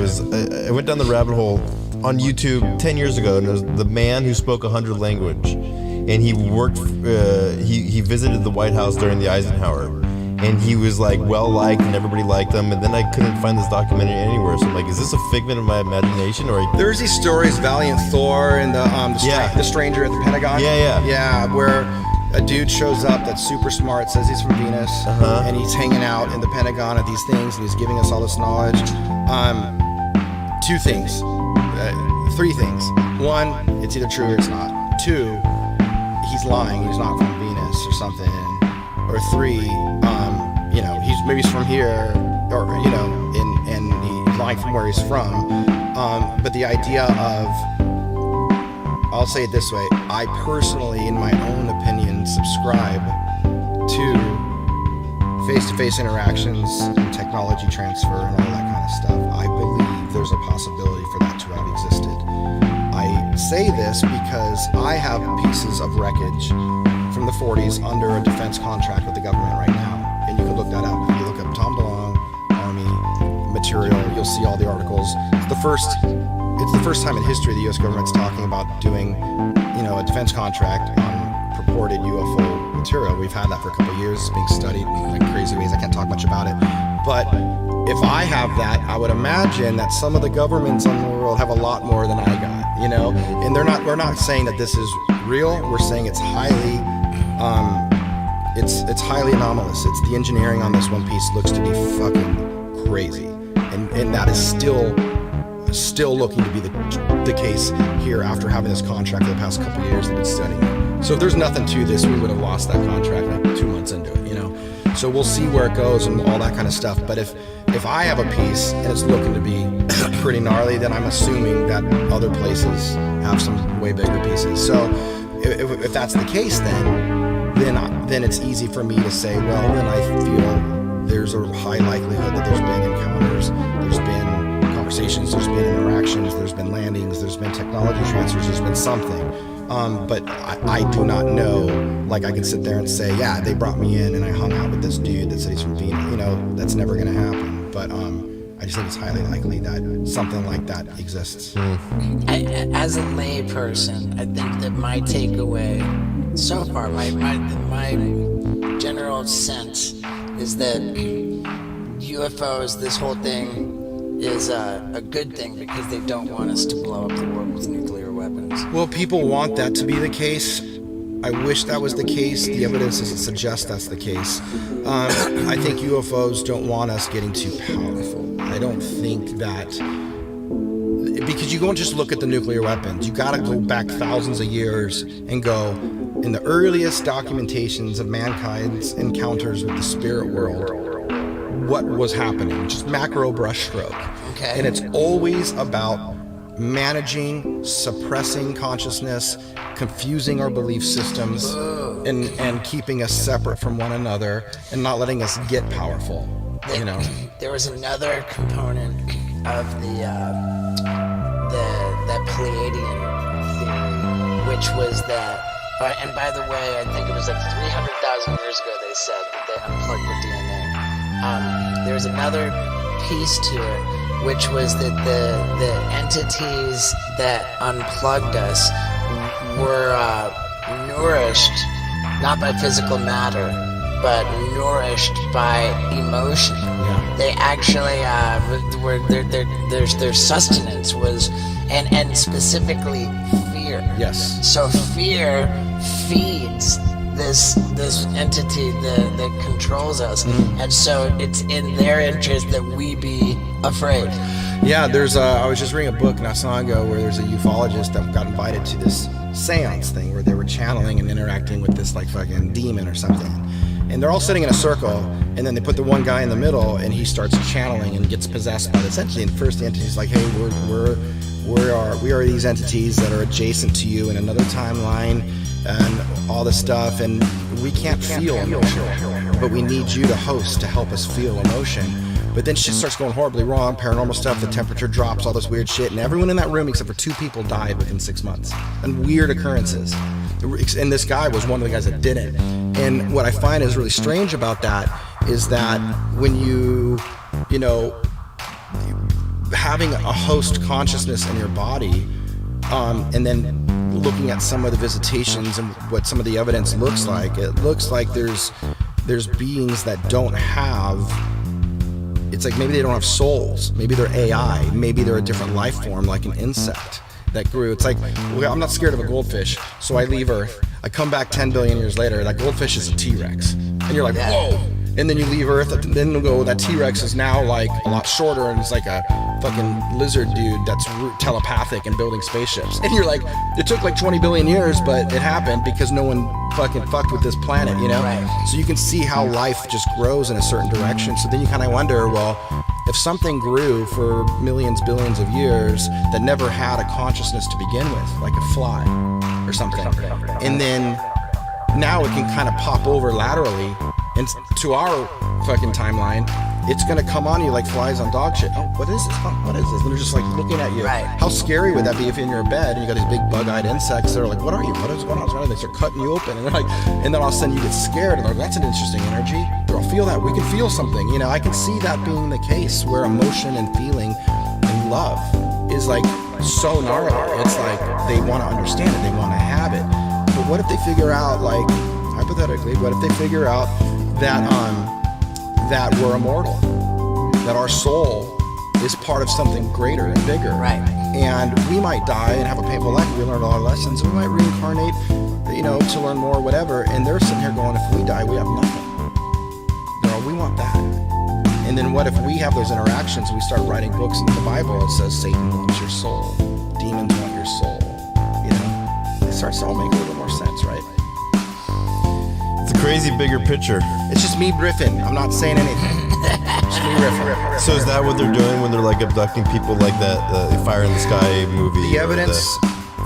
went down the rabbit hole on YouTube 10 years ago, and it was the man who spoke 100 language, and he worked. He visited the White House during the Eisenhower. And he was like well-liked and everybody liked him, and then I couldn't find this documentary anywhere. So I'm like, is this a figment of my imagination? Or there's these stories, Valiant Thor and the stranger at the Pentagon. Yeah, where a dude shows up that's super smart, says he's from Venus, and he's hanging out in the Pentagon at these things, and he's giving us all this knowledge. Three things. One, it's either true or it's not. Two, he's lying, he's not from Venus or something. Or three, he's from here, or and he's lying from where he's from. But the idea of, I'll say it this way: I personally, in my own opinion, subscribe to face-to-face interactions and technology transfer and all that kind of stuff. I believe there's a possibility for that to have existed. I say this because I have pieces of wreckage from the 40s under a defense contract with the government right now, and you can look that up. If you look up Tom DeLonge, Army material, you'll see all the articles. It's the first time in history the U.S. government's talking about doing, a defense contract on purported UFO material. We've had that for a couple of years. It's being studied in like crazy ways. I can't talk much about it, but if I have that, I would imagine that some of the governments in the world have a lot more than I got, and we're not saying that this is real. We're saying it's highly It's highly anomalous. It's the engineering on this one piece looks to be fucking crazy, and that is still looking to be the case here after having this contract for the past couple of years that it's studying. So if there's nothing to this, we would have lost that contract like 2 months into it, you know. So we'll see where it goes and all that kind of stuff. But if I have a piece and it's looking to be pretty gnarly, then I'm assuming that other places have some way bigger pieces. So if that's the case, then it's easy for me to say, well, then I feel there's a high likelihood that there's been encounters, there's been conversations, there's been interactions, there's been landings, there's been technology transfers, there's been something. But I do not know, like I could sit there and say, yeah, they brought me in and I hung out with this dude that said he's from Venus. You know, that's never going to happen. But I just think it's highly likely that something like that exists. As a lay person, I think that my takeaway so far, my general sense is that UFOs, this whole thing, is a good thing because they don't want us to blow up the world with nuclear weapons. Well, people want that to be the case. I wish that was the case. The evidence doesn't suggest that's the case. I think UFOs don't want us getting too powerful. I don't think that, because you don't just look at the nuclear weapons. You got to go back thousands of years and go, in the earliest documentations of mankind's encounters with the spirit world, what was happening, just macro brushstroke. Okay. And it's always about managing, suppressing consciousness, confusing our belief systems, and keeping us separate from one another and not letting us get powerful. You know, there was another component of that Pleiadian theory, which was that, and by the way, I think it was like 300,000 years ago they said that they unplugged the DNA. There was another piece to it, which was that the entities that unplugged us were nourished not by physical matter, but nourished by emotion. Yeah. They actually were their sustenance was, and specifically fear. yes. So fear feeds this entity that controls us, and so it's in their interest that we be afraid. Yeah, I was just reading a book not so long ago where there's a ufologist that got invited to this seance thing where they were channeling and interacting with this like fucking demon or something. And they're all sitting in a circle, and then they put the one guy in the middle, and he starts channeling and gets possessed by this entity. And first the entity's like, hey, we are these entities that are adjacent to you in another timeline and all this stuff, and we can't feel emotion, but we need you to host to help us feel emotion. But then shit starts going horribly wrong, paranormal stuff, the temperature drops, all this weird shit, and everyone in that room except for 2 people died within 6 months. And weird occurrences. And this guy was one of the guys that didn't. And what I find is really strange about that is that when you know, having a host consciousness in your body, and then looking at some of the visitations and what some of the evidence looks like, it looks like there's beings that don't have, it's like maybe they don't have souls, maybe they're AI, maybe they're a different life form like an insect that grew. It's like, well, I'm not scared of a goldfish, so I leave Earth, I come back 10 billion years later, that goldfish is a T-Rex, and you're like, whoa. And then you leave Earth, then you'll go, that T-Rex is now like a lot shorter and it's like a fucking lizard dude that's telepathic and building spaceships. And you're like, it took like 20 billion years, but it happened because no one fucking fucked with this planet, you know? Right. So you can see how life just grows in a certain direction. So then you kind of wonder, well, if something grew for millions, billions of years that never had a consciousness to begin with, like a fly or something, and then now it can kind of pop over laterally and to our fucking timeline, it's gonna come on you like flies on dog shit. Oh, what is this? What is this? And they're just like looking at you. Right. How scary would that be if you're in your bed and you got these big bug-eyed insects that are like, what are you? What is going on? And they start cutting you open, and they're like, and then all of a sudden you get scared, and they're like, that's an interesting energy. They'll feel that. We can feel something. You know, I can see that being the case where emotion and feeling and love is like so gnarly. It's like they want to understand it, they want to have it. But what if they figure out, like, hypothetically, what if they figure out that we're immortal, that our soul is part of something greater and bigger, Right. and we might die and have a painful life. We learned a lot of lessons. We might reincarnate, to learn more, whatever. And they're sitting here going, if we die, we have nothing. Girl, we want that. And then what if we have those interactions? We start writing books in the Bible. It says Satan wants your soul. Demons want your soul. It starts to all make a little more sense, right? It's a crazy bigger picture. It's just me riffing. I'm not saying anything. Just me riffing. So is that what they're doing when they're like abducting people like that Fire in the Sky movie? The evidence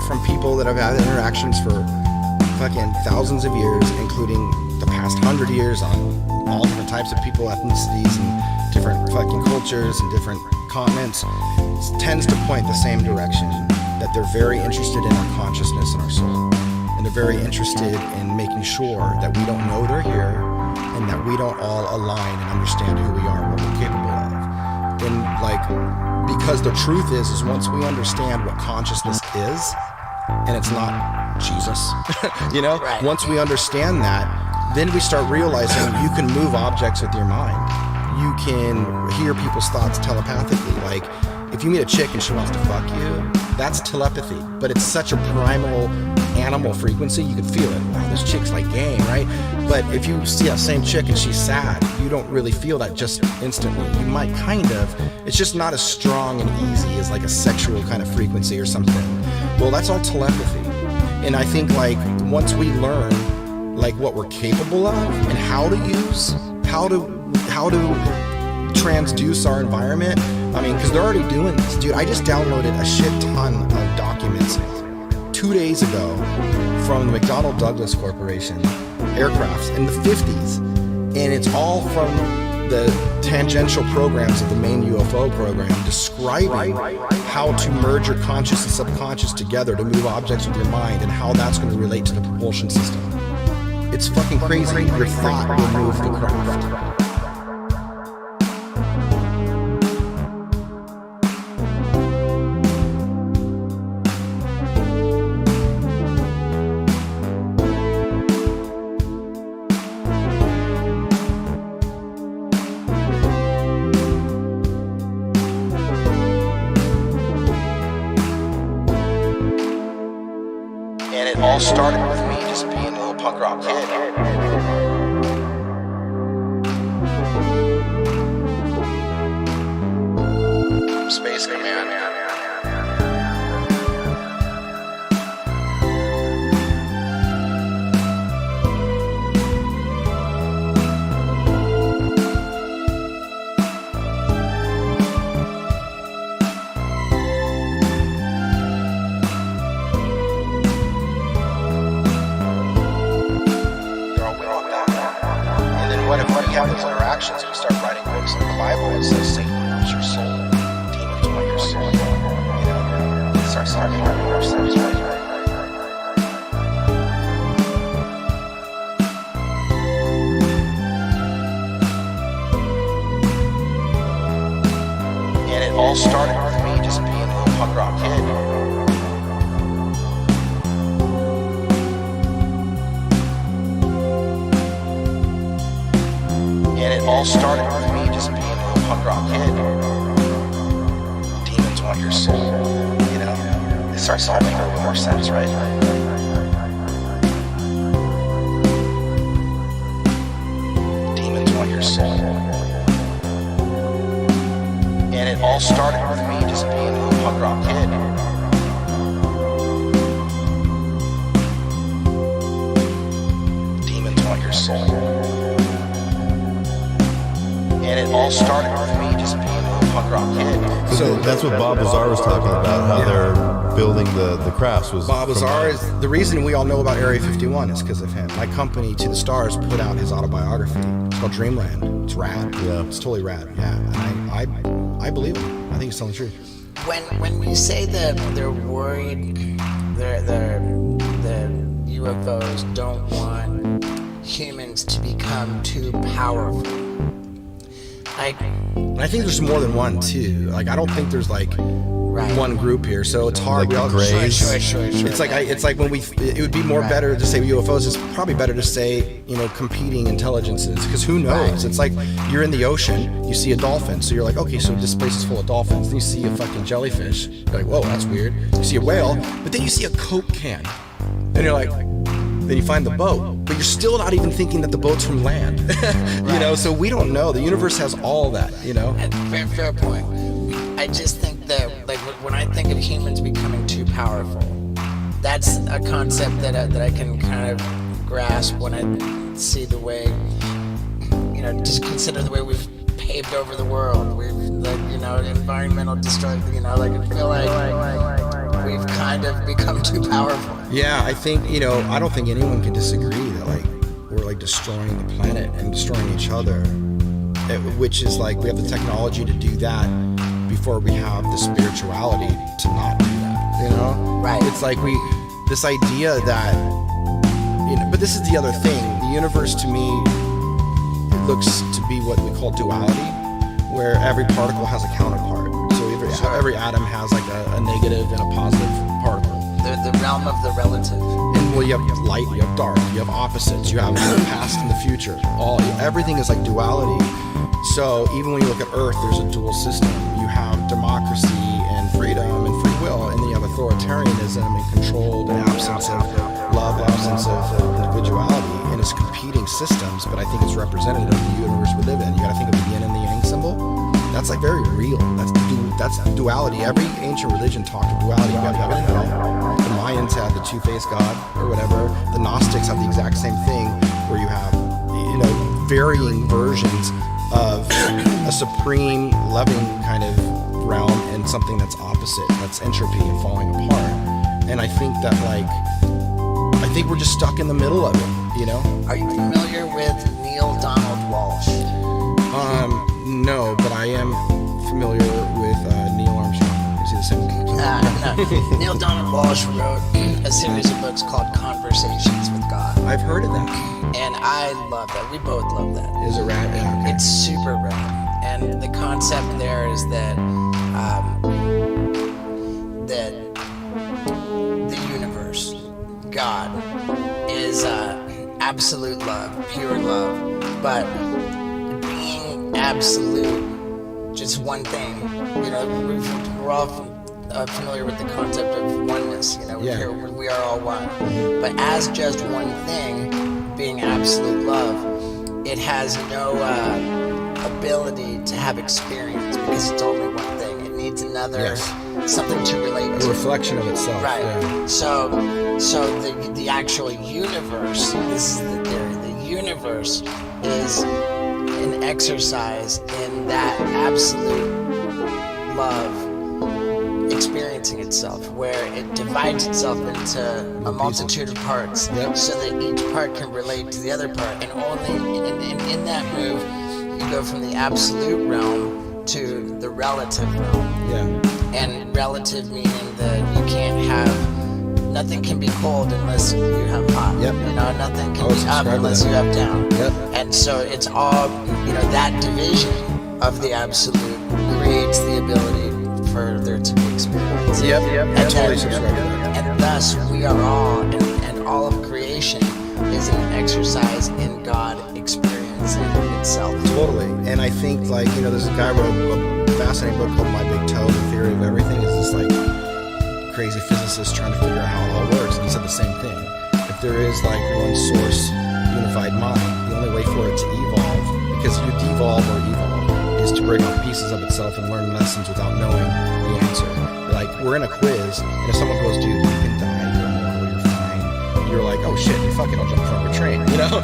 from people that have had interactions for fucking thousands of years, including the past 100 years, on all different types of people, ethnicities, and different fucking cultures and different continents, tends to point the same direction, that they're very interested in our consciousness and our soul. And they're very interested in making sure that we don't know they're here, and that we don't all align and understand who we are and what we're capable of. And because the truth is once we understand what consciousness is, and it's not Jesus, Right. Once we understand that, then we start realizing you can move objects with your mind. You can hear people's thoughts telepathically. Like, if you meet a chick and she wants to fuck you, that's telepathy. But it's such a primal animal frequency, you can feel it. Wow, this chick's like game, right? But if you see that same chick and she's sad, you don't really feel that just instantly. You might kind of. It's just not as strong and easy as like a sexual kind of frequency or something. Well, that's all telepathy. And I think once we learn what we're capable of and how to use, how to transduce our environment. I mean, because they're already doing this. Dude, I just downloaded a shit ton of documents 2 days ago from the McDonnell Douglas Corporation, aircrafts in the 50s. And it's all from the tangential programs of the main UFO program, describing how to merge your conscious and subconscious together to move objects with your mind and how that's going to relate to the propulsion system. It's fucking crazy. Your thought will move the craft. And it all started with me just being a little punk rock kid. Space Command. When we have those interactions, we start writing books in the Bible. It says Satan wants your soul, demons want your soul. It starts to make more sense, right? And it all started with me just being a little punk rock kid. And it all started with me just being a little punk rock kid. Demons want your soul, It starts to make a little more sense, right? Demons want your soul. And it all started with me just being a little punk rock kid. Demons want your soul. And it all started with me just being a little punk rock kid. So that's what Bob Lazar was talking about, how they're building the crafts. Was Bob Lazar is the reason we all know about Area 51 is because of him. My company, To the Stars, put out his autobiography. It's called Dreamland. It's rad. Yeah. It's totally rad. Yeah. And I believe him. I think he's telling the truth. When you say that they're worried, the UFOs don't want humans to become too powerful. And I think there's more than one too. I don't think there's one group here, so it's hard. Like the Greys. Sure. It's like when it would be more better to say UFOs. It's probably better to say competing intelligences, because who knows? Right. It's like you're in the ocean, you see a dolphin, so you're like, okay, so this place is full of dolphins. Then you see a fucking jellyfish, you're like, whoa, that's weird. You see a whale, but then you see a Coke can, and you're like, then you find the boat, but you're still not even thinking that the boat's from land. You know, so we don't know. The universe has all that, you know? Fair point. I just think that, like, when I think of humans becoming too powerful, that's a concept that I can kind of grasp when I see the way, you know, just consider the way we've paved over the world. We've, like, you know, environmental destruction, you know, like, I feel like we've kind of become too powerful. Yeah, I think, you know, I don't think anyone can disagree that, like, we're, like, destroying the planet and destroying each other, which is, like, we have the technology to do that before we have the spirituality to not do that, you know? Right. It's like this idea that, you know, but this is the other thing. The universe, to me, it looks to be what we call duality, where every particle has a counterpart. So every atom has, like, a negative and a positive particle. The realm of the relative. And, well, you have light, you have dark, you have opposites, you have the past and the future. Everything is like duality. So even when you look at Earth, there's a dual system. You have democracy and freedom and free will, and then you have authoritarianism and controlled and absence of love, absence of individuality, and it's competing systems, but I think it's representative of the universe we live in. You gotta think of the yin and the yang symbol. That's, like, very real. That's duality. Every ancient religion talked of duality. You have heaven and hell. The Mayans had the two-faced God or whatever. The Gnostics have the exact same thing, where you have, you know, varying versions of a supreme, loving kind of realm and something that's opposite, that's entropy and falling apart. And I think that, like, we're just stuck in the middle of it, you know? Are you familiar with Neil Donald Walsh? No, but I am familiar with Neil Armstrong. Is he the same? No. Neil Donald Walsh wrote a series of books called Conversations with God. I've heard of that. And I love that. We both love that. Is it rad? Yeah, okay. It's super rad. And the concept there is that that the universe, God, is absolute love, pure love, but being absolute, just one thing. You know, we're all familiar with the concept of oneness. You know, yeah. we are all one. But as just one thing, being absolute love, it has no ability to have experience because it's only one thing. It needs another, something to relate to. A reflection of itself. Right. Yeah. So the actual universe, this is the theory, the universe is an exercise in that absolute love experiencing itself, where it divides itself into a multitude of parts, so that each part can relate to the other part, and only in that move you go from the absolute realm to the relative realm. Yeah. And relative meaning that you can't have, nothing can be cold unless you have hot. Yep. You know, nothing can be up unless you have down. Yep. And so it's all, you know, that division of the absolute creates the ability for there to be experience. Yep. I totally then, subscribe to that. And thus we are all, and all of creation is an exercise in God experiencing itself. Totally. And I think, like, you know, there's a guy who wrote a fascinating book called My Big Toe, The Theory of Everything. It's this, like, crazy physicist trying to figure out how it all works. And he said the same thing. If there is, like, one source, unified mind, the only way for it to evolve, because you devolve or evolve, is to break off pieces of itself and learn lessons without knowing the answer. Like, we're in a quiz, and if someone goes, dude, you can die, you're immortal, you're fine, you're like, oh shit, fuck it, I'll jump from a train, you know?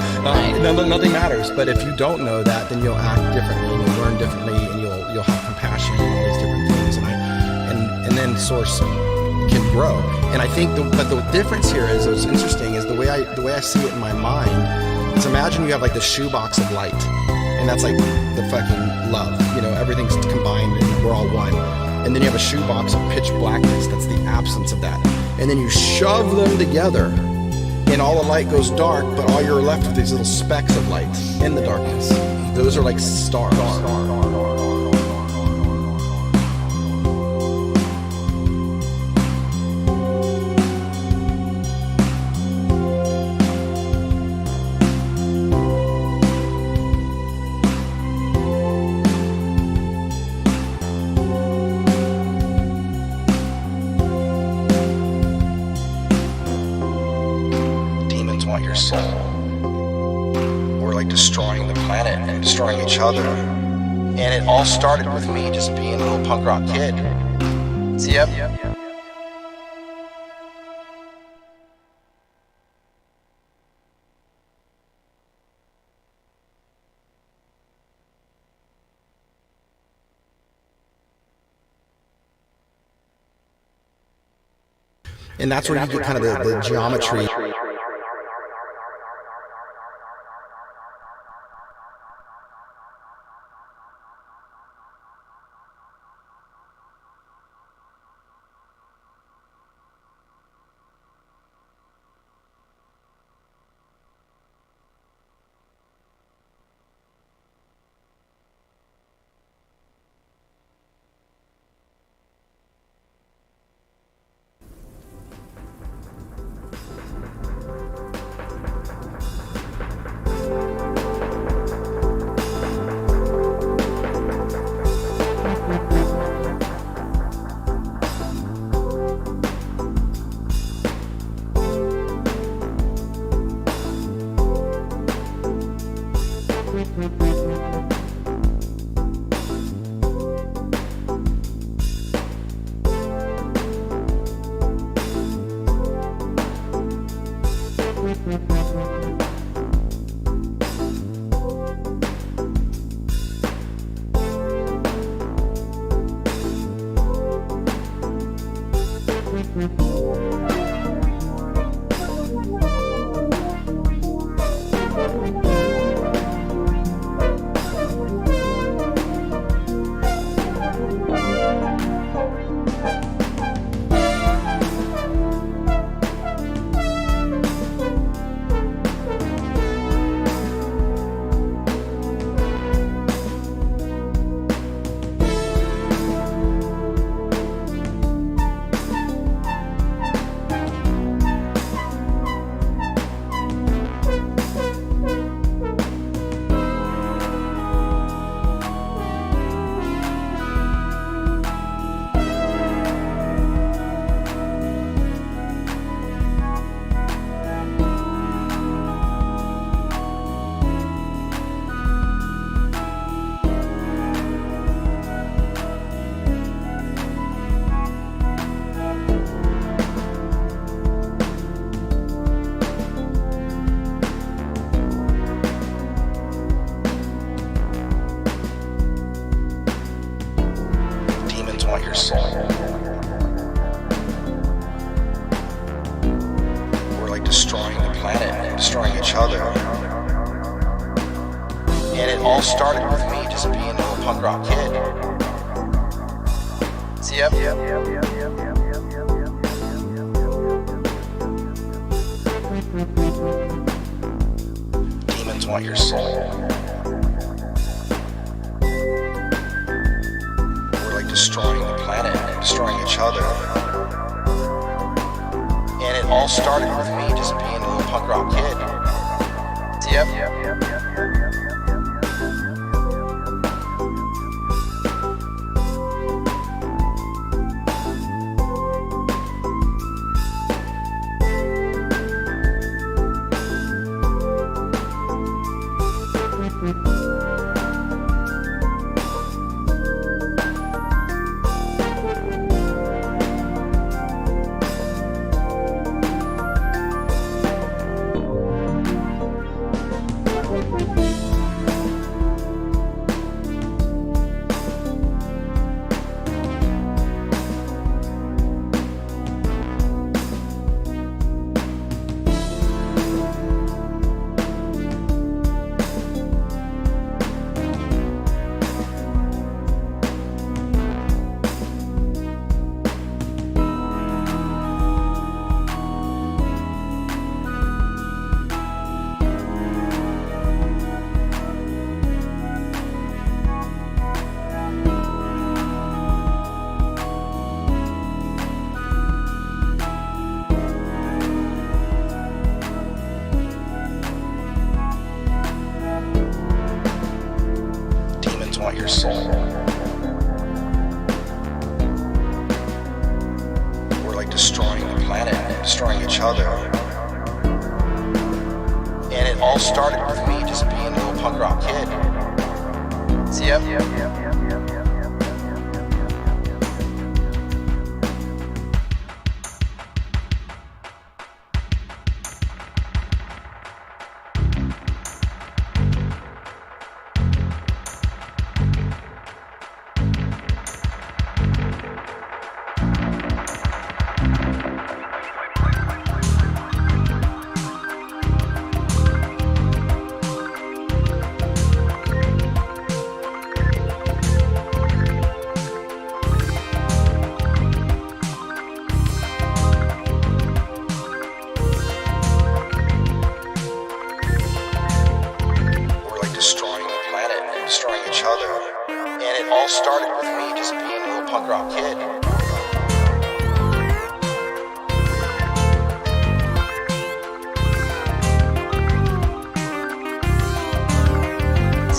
Nothing matters. But if you don't know that, then you'll act differently, and you'll learn differently, and you'll have compassion and all these different things, and then source can grow. And I think but the difference here is, what's interesting is the way I see it in my mind is, imagine you have, like, the shoebox of light, and that's, like, the fucking love, you know, everything's combined and we're all one. And then you have a shoebox of pitch blackness, that's the absence of that. And then you shove them together, and all the light goes dark, but all you're left with these little specks of light in the darkness. Those are like stars. soul. We're like destroying the planet and destroying each other. And it all started with me just being a little punk rock kid. Yep. And that's where you get kind of the geometry. And it all started with me just being a little punk rock kid. See ya. Destroying the planet and destroying each other. And it all started with me just being a little punk rock kid.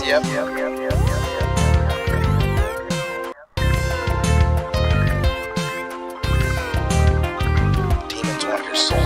Yep. Demons want your soul.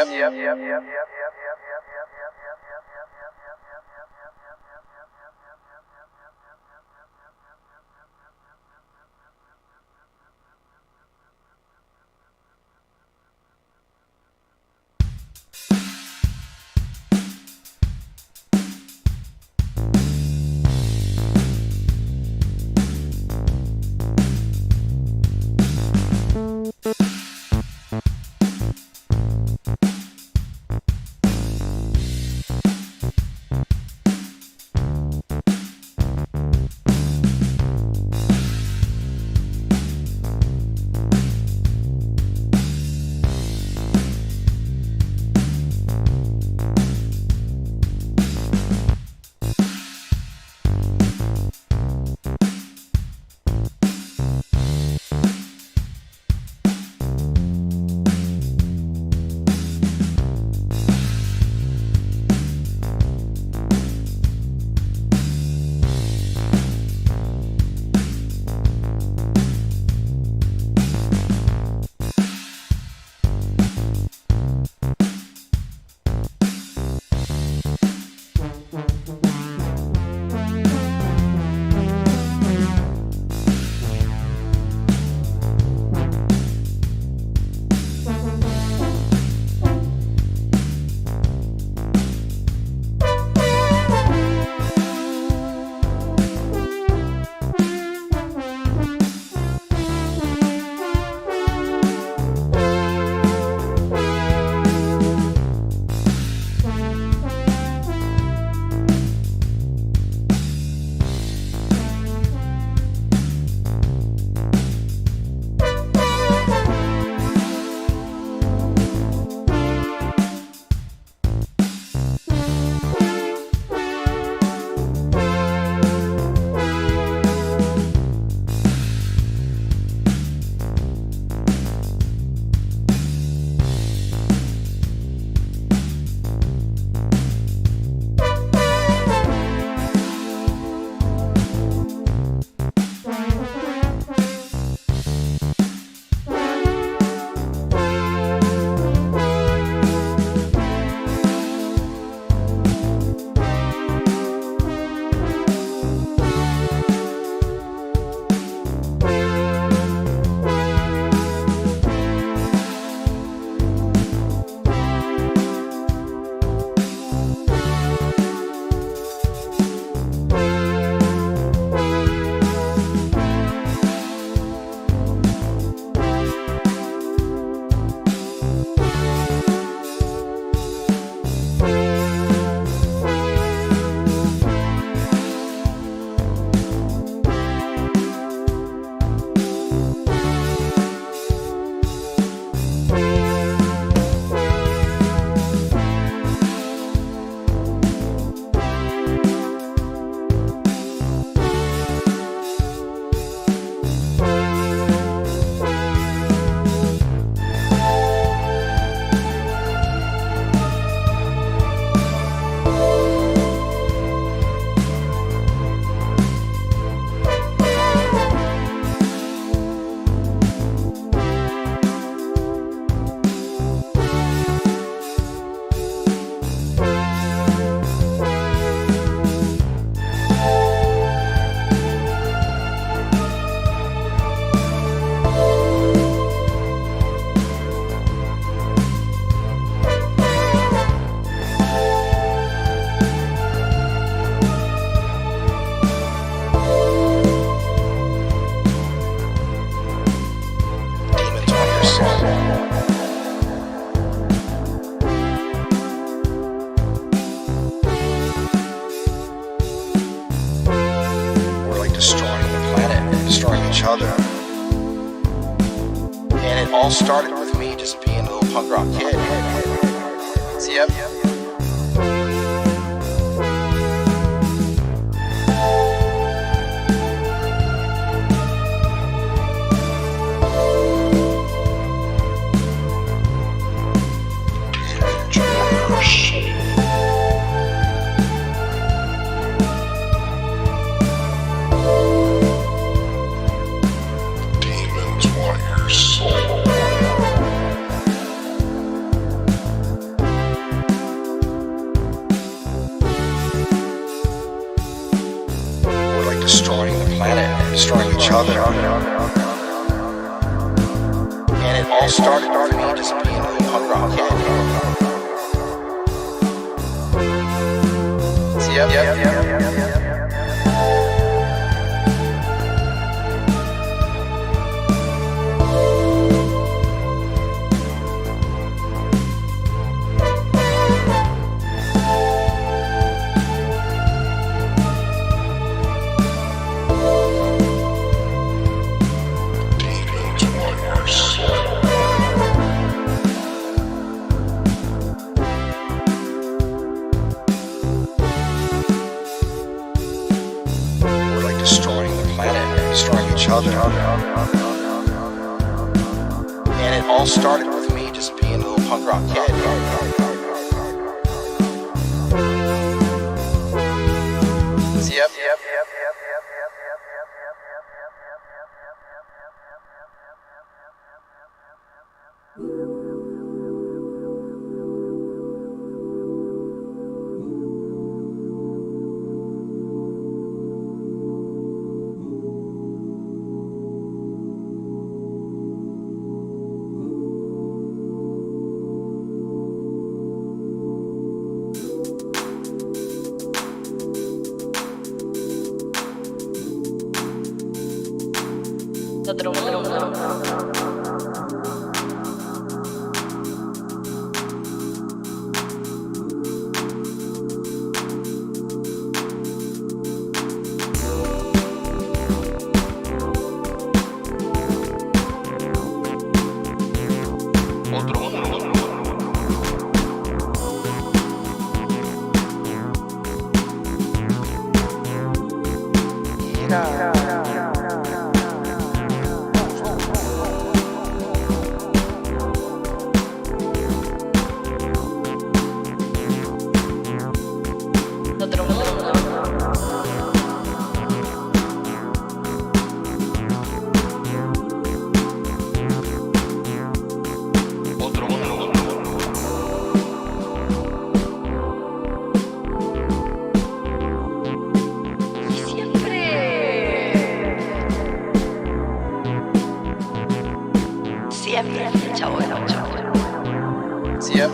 Yep. destroying each other. And it all started with me just being a little punk rock kid. See, yep. Destroying the planet, destroying each other. And it all started with me just being a little punk rock kid. See, yep. Destroying the planet, destroying each other. And it all started with me just being a little punk rock kid. See, yep. Otro mundo. Otro mundo. Otro mundo. Siempre, chavo, chavo. See, yep.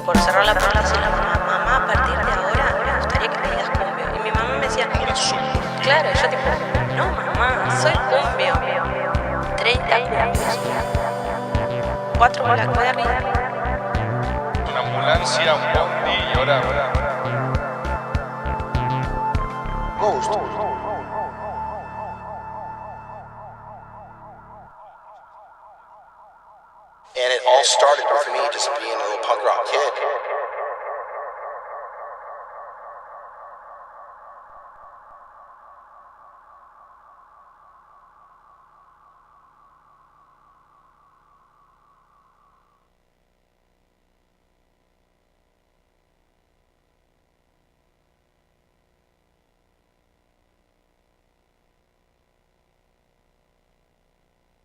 Por cerrar la palabra, decía la mamá, a partir de ahora me gustaría que me digas cumbio. Y mi mamá me decía, claro, y yo tipo, no mamá, soy cumbio. 30 cumbios, 4 Blackberry. Una ambulancia, un bondi y ahora. Ghost. And it all started with me just being a little punk rock kid.